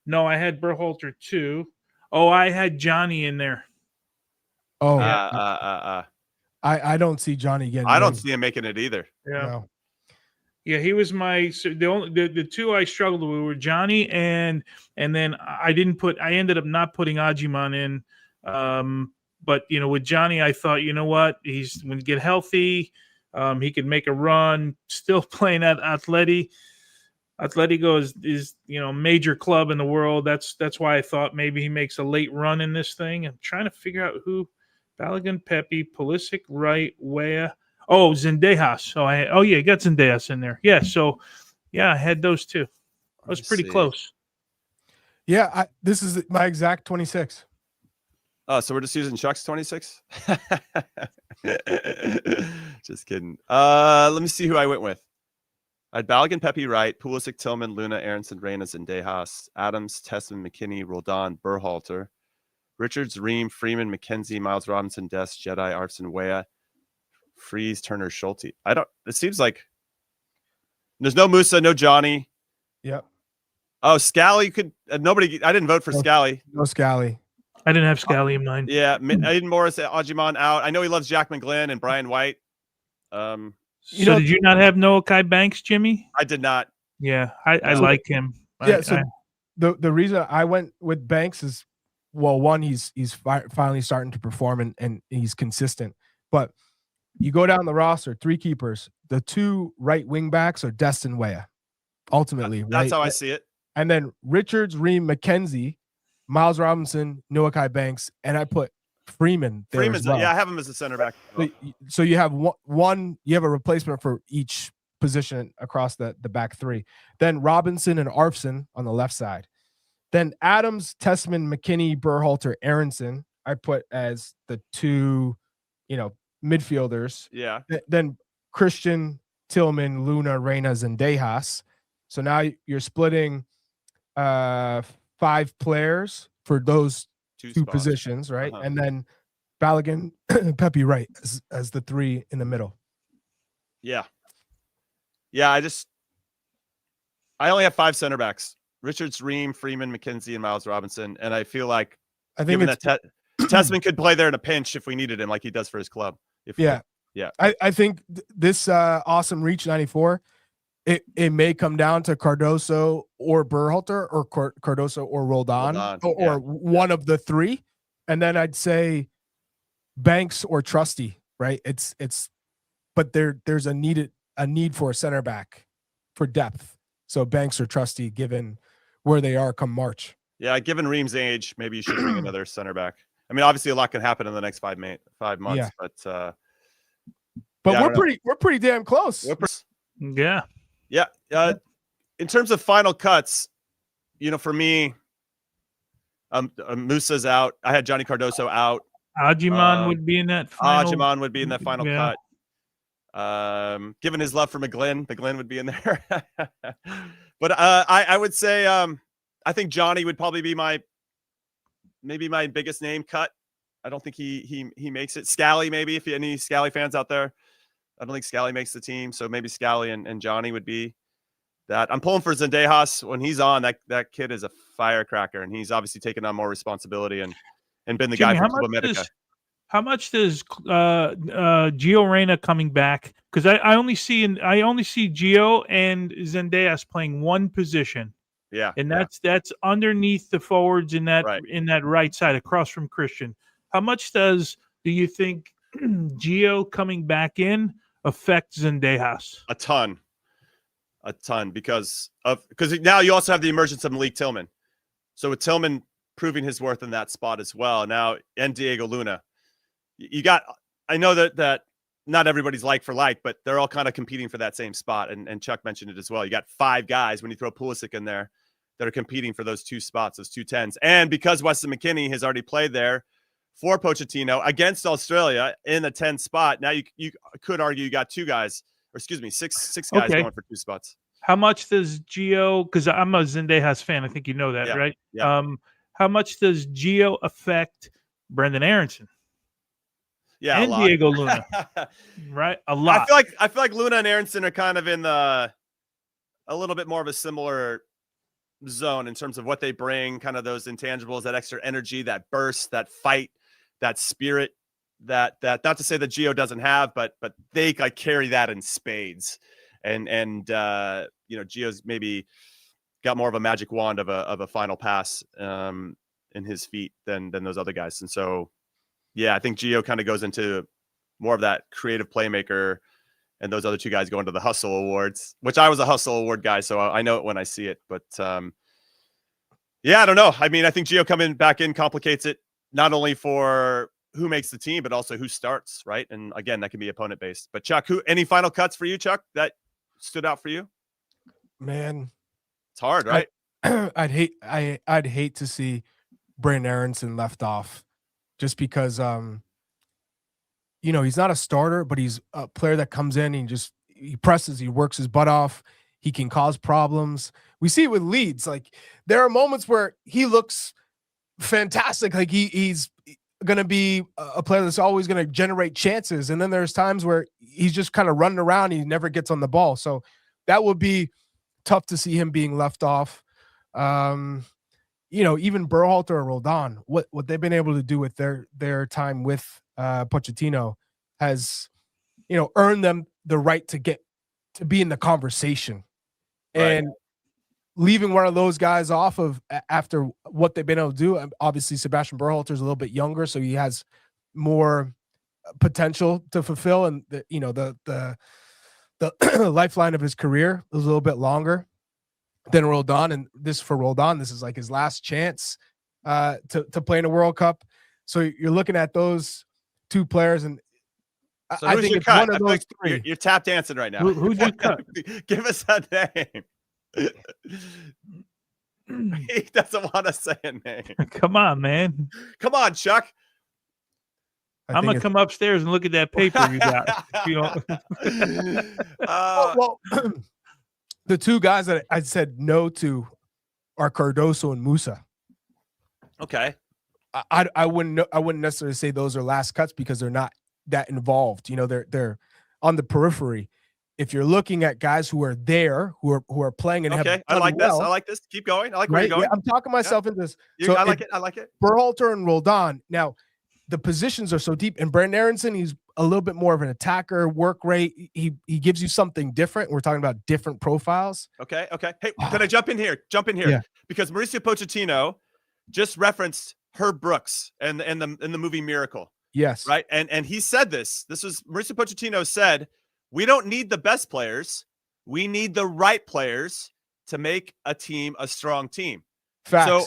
No, I had Berhalter too. Oh, I had Johnny in there. Oh, I don't see Johnny getting. I don't see him making it either. Yeah. No. Yeah, he was the two I struggled with were Johnny and then I ended up not putting Ajiman in. But with Johnny, I thought, you know what? He's when he get healthy, he could make a run, still playing at Atleti. Atletico is major club in the world. That's why I thought maybe he makes a late run in this thing. I'm trying to figure out who Balogun, Pepi, Pulisic, Wright, Weah. Oh, Zendejas. So you got Zendejas in there. Yeah. So I had those two. I was pretty close. Yeah, this is my exact 26. Oh, so we're just using Chuck's 26? Just kidding. Let me see who I went with. I had Balogun, Pepi, Wright, Pulisic, Tillman, Luna, Aronson, Reyna, Zendejas, Adams, Tessman, McKennie, Roldan, Berhalter, Richards, Ream, Freeman, McKenzie, Miles Robinson, Dest, Jedi, Arfson, Weah, Freeze, Turner, Schulte. It seems like there's no Musa, no Johnny. Yep. Oh, Scally could nobody. I didn't vote for Scally. No Scally. I didn't have Scally in mind. Yeah, Aiden Morris, Ajimon out. I know he loves Jack McGlynn and Brian White. So did you not have Noah Kai Banks, Jimmy? I did not. Yeah, I like him. Yeah. The reason I went with Banks is, well, one, he's finally starting to perform and he's consistent. But you go down the roster, 3 keepers. The 2 right wing backs are Destin Weah. Ultimately, that's how I see it. And then Richards, Ream, McKenzie, Miles Robinson, Noah Kai Banks, and I put Freeman there. Freeman's as well. Yeah, I have him as a center back. So you have one. You have a replacement for each position across the back 3. Then Robinson and Arfson on the left side. Then Adams, Tessman, McKennie, Berhalter, Aronson, I put as the 2, midfielders. Yeah. Then Christian, Tillman, Luna, Reyna, Zendejas. So now you're splitting 5 players for those 2 positions, right? And then Balogun, Pepi right as the 3 in the middle. Yeah. Yeah, I only have 5 center backs. Richards, Ream, Freeman, McKenzie, and Miles Robinson. And I feel like Tessman could play there in a pinch if we needed him, like he does for his club. Yeah. I think this awesome Reach 94, it may come down to Cardoso or Berhalter or Cardoso or Roldan or one of the 3. And then I'd say Banks or Trusty, right? But there's a need for a center back for depth. So Banks or Trusty, given where they are come March. Yeah, given Ream's age, maybe you should bring another center back. I mean, obviously a lot can happen in the next 5 months, yeah. but we're pretty damn close. Yeah. In terms of final cuts, for me, Musa's out. I had Johnny Cardoso out. Ajimon would be in that final. Ajimon would be in that final cut. Given his love for McGlynn would be in there. But I would say I think Johnny would probably be my biggest name cut. I don't think he makes it. Scally, maybe, if any Scally fans out there. I don't think Scally makes the team, so maybe Scally and Johnny would be that. I'm pulling for Zendejas. When he's on, that kid is a firecracker, and he's obviously taken on more responsibility and been the Jimmy, guy for Club America. How much does Gio Reyna coming back? Because I only see Gio and Zendejas playing one position. Yeah, and that's underneath the forwards in that right side across from Christian. How much do you think Gio coming back in affect Zendejas? A ton, because now you also have the emergence of Malik Tillman. So with Tillman proving his worth in that spot as well now, and Diego Luna, I know that not everybody's like for like, but they're all kind of competing for that same spot. And Chuck mentioned it as well. You got 5 guys when you throw Pulisic in there that are competing for those 2 spots, those 2 10s. And because Weston McKennie has already played there for Pochettino against Australia in the 10 spot, now you could argue you got 6 guys going for 2 spots. How much does Gio, because I'm a Zendejas fan, I think you know that, right? Yeah. How much does Gio affect Brendan Aronson? Yeah, and Diego Luna, right? A lot. I feel like Luna and Aronson are kind of in a little bit more of a similar zone in terms of what they bring, kind of those intangibles, that extra energy, that burst, that fight, that spirit, that not to say that Gio doesn't have, but they like carry that in spades. And Gio's maybe got more of a magic wand of a final pass in his feet than those other guys. And so yeah, I think Gio kind of goes into more of that creative playmaker, and those other 2 guys go into the hustle awards, which I was a hustle award guy, so I know it when I see it. But I don't know. I mean, I think Gio coming back in complicates it, not only for who makes the team, but also who starts, right? And again, that can be opponent based. But Chuck, any final cuts for you, Chuck, that stood out for you? Man, it's hard, right? I'd hate to see Brendan Aronson left off. Just because, he's not a starter, but he's a player that comes in and he presses, he works his butt off. He can cause problems. We see it with Leeds. Like, there are moments where he looks fantastic. Like he's going to be a player that's always going to generate chances. And then there's times where he's just kind of running around. He never gets on the ball. So that would be tough to see him being left off. Even Berhalter or Roldan, what they've been able to do with their time with Pochettino has, earned them the right to be in the conversation. Right. And leaving one of those guys off of after what they've been able to do, obviously Sebastian Berhalter is a little bit younger, so he has more potential to fulfill, and the lifeline of his career is a little bit longer than Roldan. And for Roldan, this is like his last chance to play in a World Cup. So you're looking at those two players, and So I who's think your it's cut? one of those three. You're tap dancing right now. Who's your cut? Give us a name. He doesn't want to say a name. Come on, man. Come on, Chuck. I'm gonna come upstairs and look at that paper you got. Well, the two guys that I said no to are Cardoso and Musa. Okay. I wouldn't necessarily say those are last cuts because they're not that involved. They're on the periphery. If you're looking at guys who are there, who are playing and okay, I like this. I like this. Keep going. I like where you're going. Yeah, I'm talking myself into this. So I like it. I like it. Berhalter and Roldan. Now, the positions are so deep. And Brandon Aronson, he's a little bit more of an attacker, work rate. He gives you something different. We're talking about different profiles. Okay. Hey, can I jump in here? Yeah. Because Mauricio Pochettino just referenced Herb Brooks and in the movie Miracle. Yes. Right. And he said this. This was Mauricio Pochettino said, we don't need the best players. We need the right players to make a team a strong team. Facts. So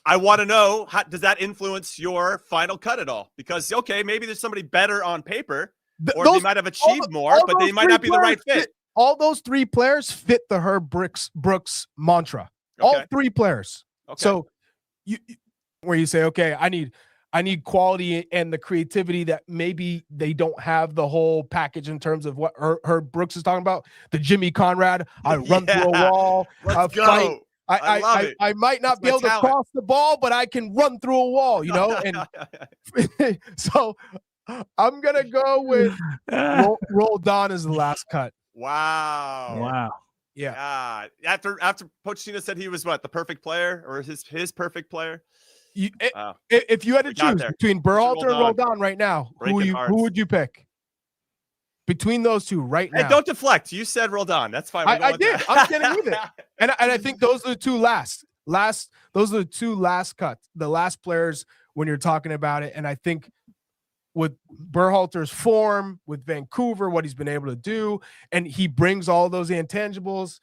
I want to know, does that influence your final cut at all? Because, okay, maybe there's somebody better on paper, or they might have achieved more, but they might not be the right fit. All those three players fit the Herb Brooks mantra. Okay. All three players. Okay. So where you say, okay, I need quality and the creativity that maybe they don't have the whole package in terms of what Herb Brooks is talking about. The Jimmy Conrad, I run through a wall. Let's go. Fight. I might not be able to cross the ball, but I can run through a wall, and so I'm going to go with Roldan as the last cut. Wow. Yeah. After Pochettino said he was what, the perfect player or his perfect player? If you had to choose between Berhalter and Roldan right now, who would you pick? Between those two right now. Hey, don't deflect. You said Roldan. That's fine. I did. I'm getting with it. And I think those are the two last. Those are the two last cuts, the last players when you're talking about it. And I think with Berhalter's form, with Vancouver, what he's been able to do, and he brings all those intangibles,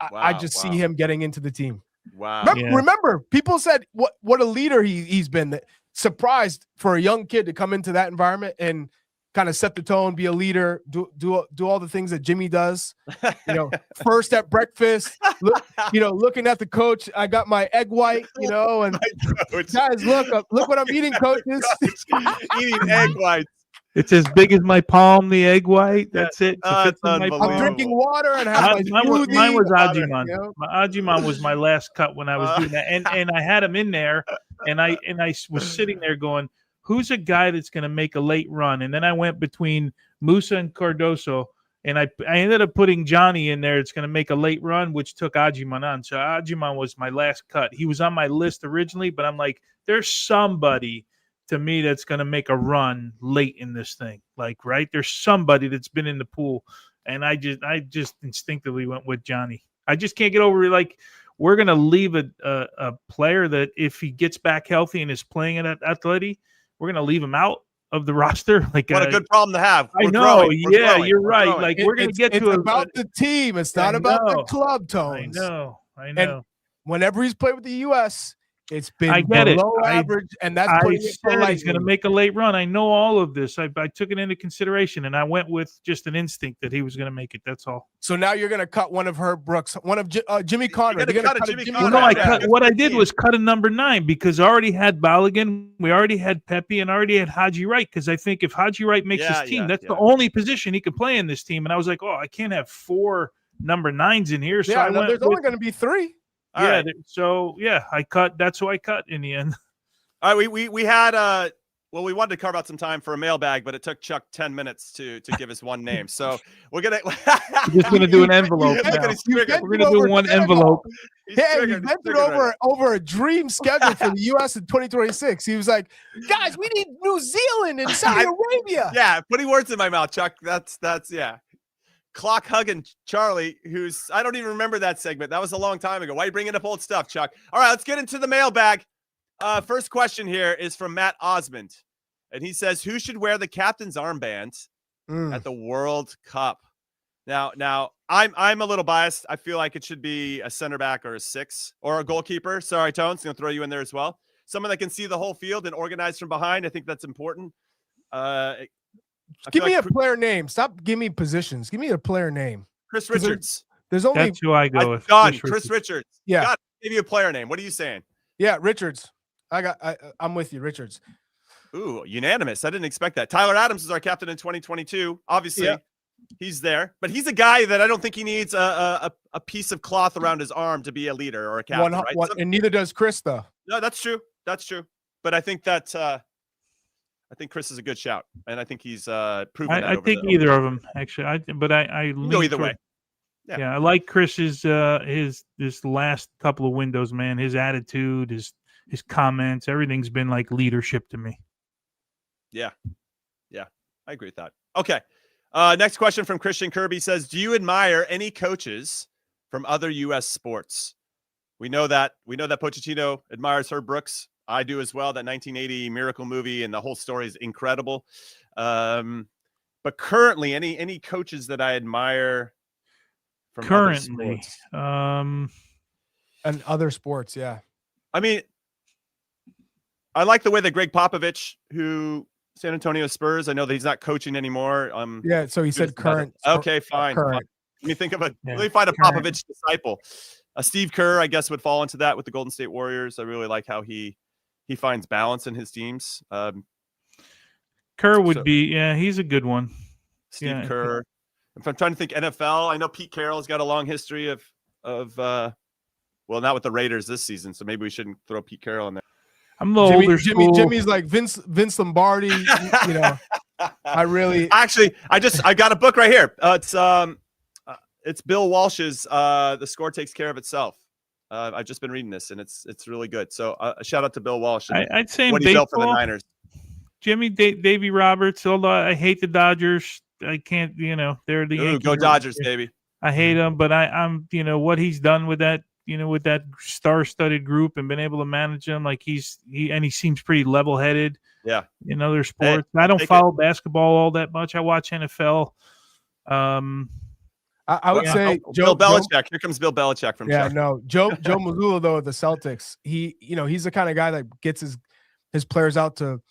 I just see him getting into the team. Wow. Remember, people said what a leader he's been. Surprised for a young kid to come into that environment and kind of set the tone, be a leader, do all the things that Jimmy does. First at breakfast, looking at the coach. I got my egg white, and guys, look what I'm eating, coaches. Eating egg whites. It's as big as my palm, the egg white. That's it. It's unbelievable. I'm drinking water and have mine was Ajiman. My Ajiman was my last cut when I was doing that, and I had him in there, and I was sitting there going, who's a guy that's going to make a late run? And then I went between Musa and Cardoso, and I ended up putting Johnny in there. It's going to make a late run, which took Ajiman on. So Ajiman was my last cut. He was on my list originally, but I'm like, there's somebody to me that's going to make a run late in this thing. Like, right? There's somebody that's been in the pool, and I just instinctively went with Johnny. I just can't get over it. Like, we're going to leave a player that if he gets back healthy and is playing at Atleti, we're going to leave him out of the roster. Like, what a good problem to have. I know. You're right. Like, we're going to get to about the team. It's not about the club, Tones. I know. And whenever he's played with the U.S., it's been below average, and that's putting it for he's going to make a late run. I know all of this. I took it into consideration, and I went with just an instinct that he was going to make it. That's all. So now you're going to cut one of Herb Brooks, one of Jimmy Conrad. You're going to cut Jimmy Conrad. Well, no, what I did was cut a number 9 because I already had Balogun, we already had Pepi, and I already had Haji Wright, because I think if Haji Wright makes his team, that's the only position he could play in this team. And I was like, I can't have 4 number 9s in here. So there's only going to be 3. All right. So I cut. That's who I cut in the end. All right, we had Well, we wanted to carve out some time for a mailbag, but it took Chuck 10 minutes to give us one name. So we're gonna We're just gonna do an envelope. Look at Now. his trigger. We're gonna do one envelope. He's Hey, he triggered. He's vented triggered right over a dream schedule for the U.S. in 2026. He was like, "Guys, we need New Zealand and Saudi Arabia." Yeah, putting words in my mouth, Chuck. That's yeah. Clock hugging Charlie, who's I don't even remember that segment. That was a long time ago. Why are you bringing up old stuff, Chuck? All right, let's get into the mailbag. First question here is from Matt Osmond, and he says, "Who should wear the captain's armband at the World Cup?" Now, I'm a little biased. I feel like it should be a center back or a 6 or a goalkeeper. Sorry, Tones, gonna throw you in there as well. Someone that can see the whole field and organize from behind. I think that's important. Give me a player name. Stop giving me positions. Give me a player name. Chris Richards. There's only That's who I go with. Done. Chris Richards. Yeah. God, give you a player name. What are you saying? Yeah, Richards. I'm with you, Richards. Ooh, unanimous. I didn't expect that. Tyler Adams is our captain in 2022. Obviously, he's there, but he's a guy that I don't think he needs a piece of cloth around his arm to be a leader or a captain. Right? And neither does Chris, though. No, that's true. That's true. But I think that I think Chris is a good shout, and I think he's proven that. I think either of them actually. I go either way. Yeah, I like Chris's this last couple of windows, man. His attitude, his comments, everything's been like leadership to me. Yeah, I agree with that. Okay, next question from Christian Kirby says, "Do you admire any coaches from other U.S. sports?" We know that Pochettino admires Herb Brooks. I do as well. That 1980 Miracle movie and the whole story is incredible. But currently, any coaches that I admire from currently, other sports? And other sports, yeah. I mean, I like the way that Greg Popovich, who San Antonio Spurs, I know that he's not coaching anymore. Yeah, so he said current. Okay, fine. Current. Let me think of let me find a Popovich disciple. Steve Kerr, I guess, would fall into that with the Golden State Warriors. I really like how he finds balance in his teams. Kerr would be, he's a good one. Steve Kerr. If I'm trying to think NFL, I know Pete Carroll's got a long history of well, not with the Raiders this season, so maybe we shouldn't throw Pete Carroll in there. I'm the older school. Jimmy's like Vince Lombardi. You know, I really I got a book right here. It's Bill Walsh's The Score Takes Care of Itself. I've just been reading this, and it's really good. So a shout out to Bill Walsh. I'd say what he built for the Niners. Jimmy Davey Roberts. Although I hate the Dodgers, I can't. They're the Yankees. Go Dodgers, baby. I hate them, but I'm. What he's done with that. With that star-studded group and been able to manage them, like he seems pretty level-headed. Yeah. In other sports, I don't follow basketball all that much. I watch NFL. I would say Bill Belichick. Here comes Bill Belichick from Chuck. Joe Mazzulla, though, at the Celtics. He's the kind of guy that gets his players out to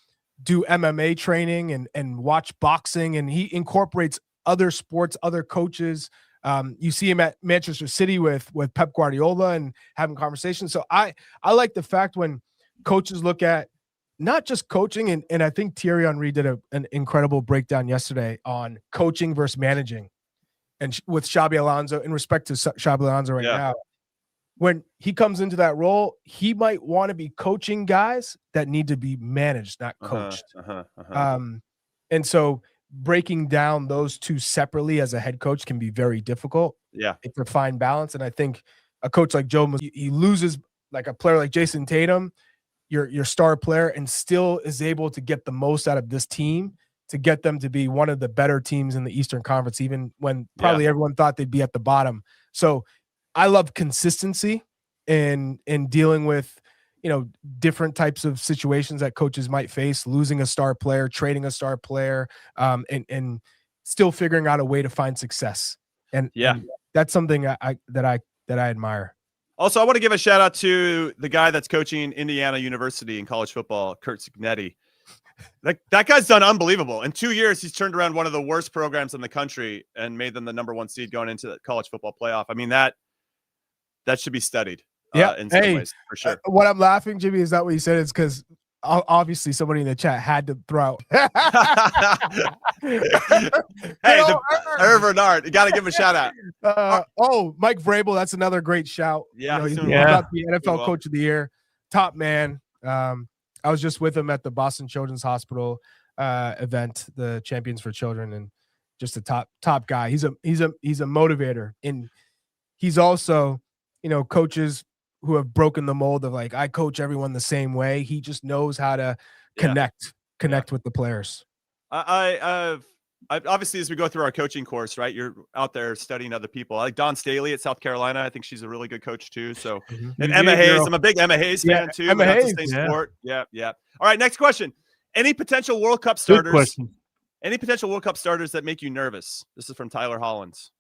do MMA training and watch boxing, and he incorporates other sports, other coaches. You see him at Manchester City with Pep Guardiola and having conversations. So I like the fact when coaches look at not just coaching, and I think Thierry Henry did an incredible breakdown yesterday on coaching versus managing. And with Xabi Alonso, in respect to Xabi Alonso now, when he comes into that role, he might want to be coaching guys that need to be managed, not coached. And so breaking down those two separately as a head coach can be very difficult. Yeah, it's a fine balance. And I think a coach like Joe, he loses like a player like Jason Tatum, your star player, and still is able to get the most out of this team to get them to be one of the better teams in the Eastern Conference, even when probably everyone thought they'd be at the bottom. So I love consistency in dealing with, different types of situations that coaches might face, losing a star player, trading a star player, and still figuring out a way to find success. And that's something that I admire. Also, I want to give a shout out to the guy that's coaching Indiana University in college football, Kurt Cignetti. That guy's done unbelievable. In 2 years, he's turned around one of the worst programs in the country and made them the #1 seed going into the college football playoff. I mean, that should be studied. In some ways, for sure. What I'm laughing, Jimmy, is that what you said? It's because obviously somebody in the chat had to throw out. Irv Bernard, you got to give him a shout out. Mike Vrabel, that's another great shout. Yeah, he's got the NFL Coach of the Year, top man. I was just with him at the Boston Children's Hospital event, the Champions for Children, and just a top guy. He's a motivator, and he's also, coaches who have broken the mold of like, I coach everyone the same way. He just knows how to connect with the players. I obviously, as we go through our coaching course, right, you're out there studying other people. I like Dawn Staley at South Carolina. I think she's a really good coach too. So, and Emma Hayes, I'm a big Emma Hayes fan too. Emma Hayes, sport. Yeah. All right, next question. Any potential World Cup starters? Good question. Any potential World Cup starters that make you nervous? This is from Tyler Hollins.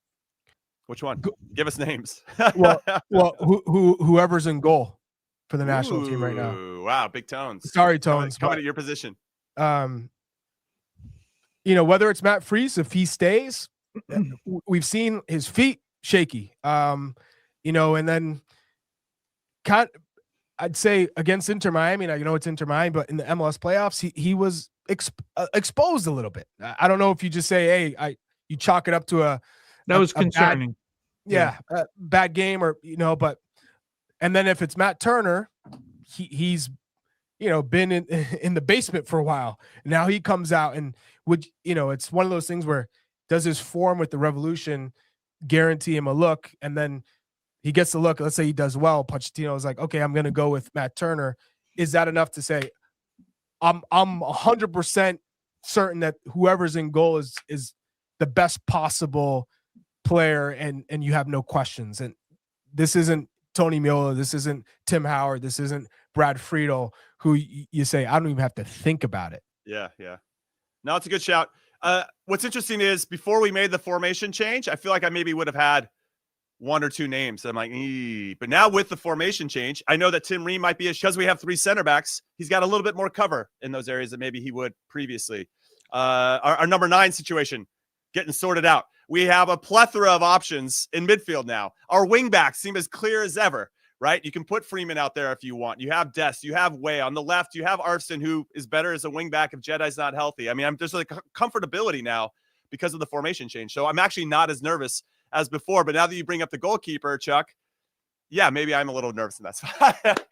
Which one? Give us names. well, whoever's in goal for the national team right now. Wow, big tones. Sorry, Tones. Coming to your position. Whether it's Matt Freese, if he stays, we've seen his feet shaky. And then I'd say against Inter Miami, now it's Inter Miami, but in the MLS playoffs, he was exposed a little bit. I don't know if you just say, hey, you chalk it up to that was concerning. Bad game, or but and then if it's Matt Turner, he's been in the basement for a while. Now he comes out and it's one of those things where does his form with the Revolution guarantee him a look, and then he gets the look. Let's say he does well. Pochettino is like, okay, I'm going to go with Matt Turner. Is that enough to say I'm 100% certain that whoever's in goal is the best possible player, and you have no questions? And this isn't Tony Meola, this isn't Tim Howard, this isn't Brad Friedel, who you say, I don't even have to think about it. Yeah. No, it's a good shout. What's interesting is before we made the formation change, I feel like I maybe would have had one or two names. I'm like, but now with the formation change, I know that Tim Ream might be, because we have three center backs, he's got a little bit more cover in those areas than maybe he would previously. Our number 9 situation getting sorted out. We have a plethora of options in midfield now. Our wing backs seem as clear as ever, right? You can put Freeman out there if you want. You have Dest, you have Way on the left. You have Arfson, who is better as a wing back if Jedi's not healthy. I mean, there's like comfortability now because of the formation change. So I'm actually not as nervous as before. But now that you bring up the goalkeeper, Chuck, yeah, maybe I'm a little nervous in that spot.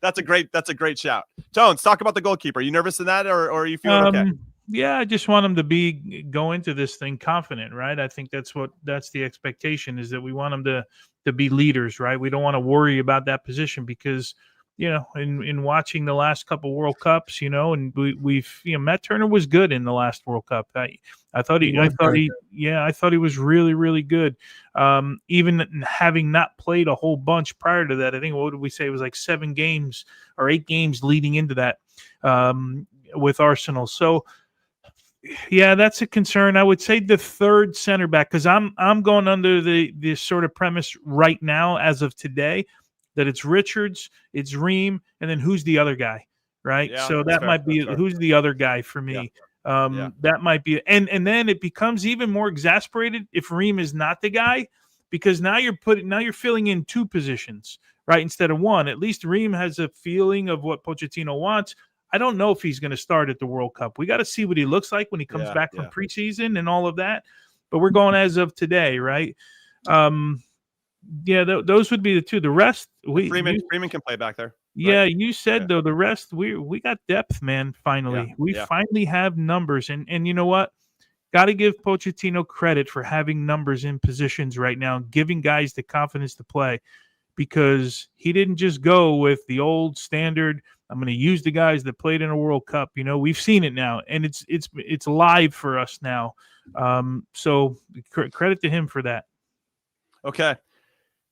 That's a great shout. Tones, talk about the goalkeeper. Are you nervous in that, or are you feeling okay? Yeah, I just want him to go into this thing confident, right? I think that's the expectation, is that we want him to be leaders, right? We don't want to worry about that position because, in watching the last couple World Cups, and we've Matt Turner was good in the last World Cup. I thought he was really, really good. Even having not played a whole bunch prior to that, I think, what did we say? It was like 7 games or 8 games leading into that with Arsenal. So, yeah, that's a concern. I would say the third center back, because I'm going under the sort of premise right now, as of today, that it's Richards, it's Ream, and then who's the other guy, right? Yeah, so that might be who's the other guy for me. Yeah. That might be, and then it becomes even more exasperated if Ream is not the guy, because now you're filling in 2 positions, right, instead of 1. At least Ream has a feeling of what Pochettino wants. I don't know if he's going to start at the World Cup. We got to see what he looks like when he comes back from preseason and all of that. But we're going as of today, right? Those would be the 2. The rest, Freeman can play back there. Yeah, right? You said though the rest, we got depth, man. Finally, we finally have numbers, and you know what? Got to give Pochettino credit for having numbers in positions right now, giving guys the confidence to play, because he didn't just go with the old standard. I'm going to use the guys that played in a World Cup. We've seen it now, and it's live for us now. So credit to him for that. Okay.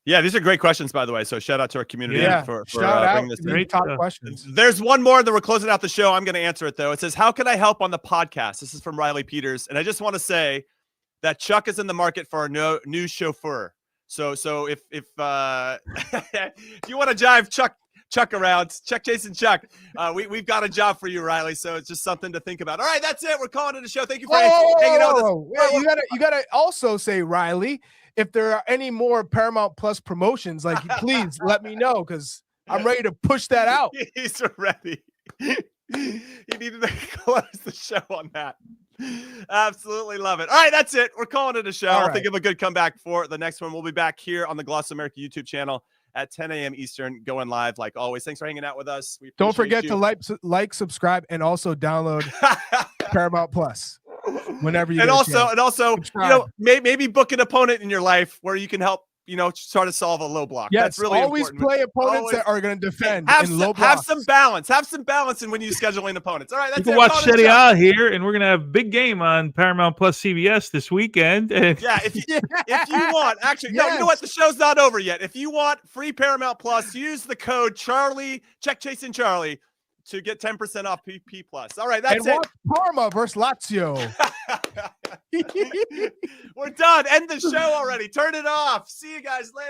Yeah, these are great questions, by the way. So shout out to our community for bringing this great top questions. There's one more that we're closing out the show. I'm going to answer it though. It says, "How can I help on the podcast?" This is from Riley Peters, and I just want to say that Chuck is in the market for a new chauffeur. So if if you want to jive Chuck around, Jason Chuck, we've got a job for you, Riley. So it's just something to think about. All right, that's it. We're calling it a show. Thank you for hanging out with us. You gotta also say, Riley, if there are any more Paramount Plus promotions, like, please let me know, because I'm ready to push that out. He's ready. He needed to close the show on that. Absolutely love it. All right, that's it. We're calling it a show. I'll think of a good comeback for the next one. We'll be back here on the Gloss America YouTube channel at 10 a.m. Eastern, going live like always. Thanks for hanging out with us. We Don't appreciate forget you. to like, subscribe, and also download Paramount Plus whenever you and get a also, chance. you Subscribe. know, maybe book an opponent in your life where you can help, try to solve a low block. Yes, That's really always important. play opponents Always- that are going to defend Have in some, low blocks. have some balance. Have some balance in when you scheduling opponents. All right, that's You can it. watch Call it a Serie show. A here, and we're gonna have a big game on Paramount Plus CBS this weekend. And Yeah, if you want, actually, no, you know what? The show's not over yet. If you want free Paramount Plus, use the code Charlie, check Chasing Charlie, to get 10% off PP Plus. All right, that's and it. watch Parma versus Lazio. We're done. End the show already. Turn it off. See you guys later.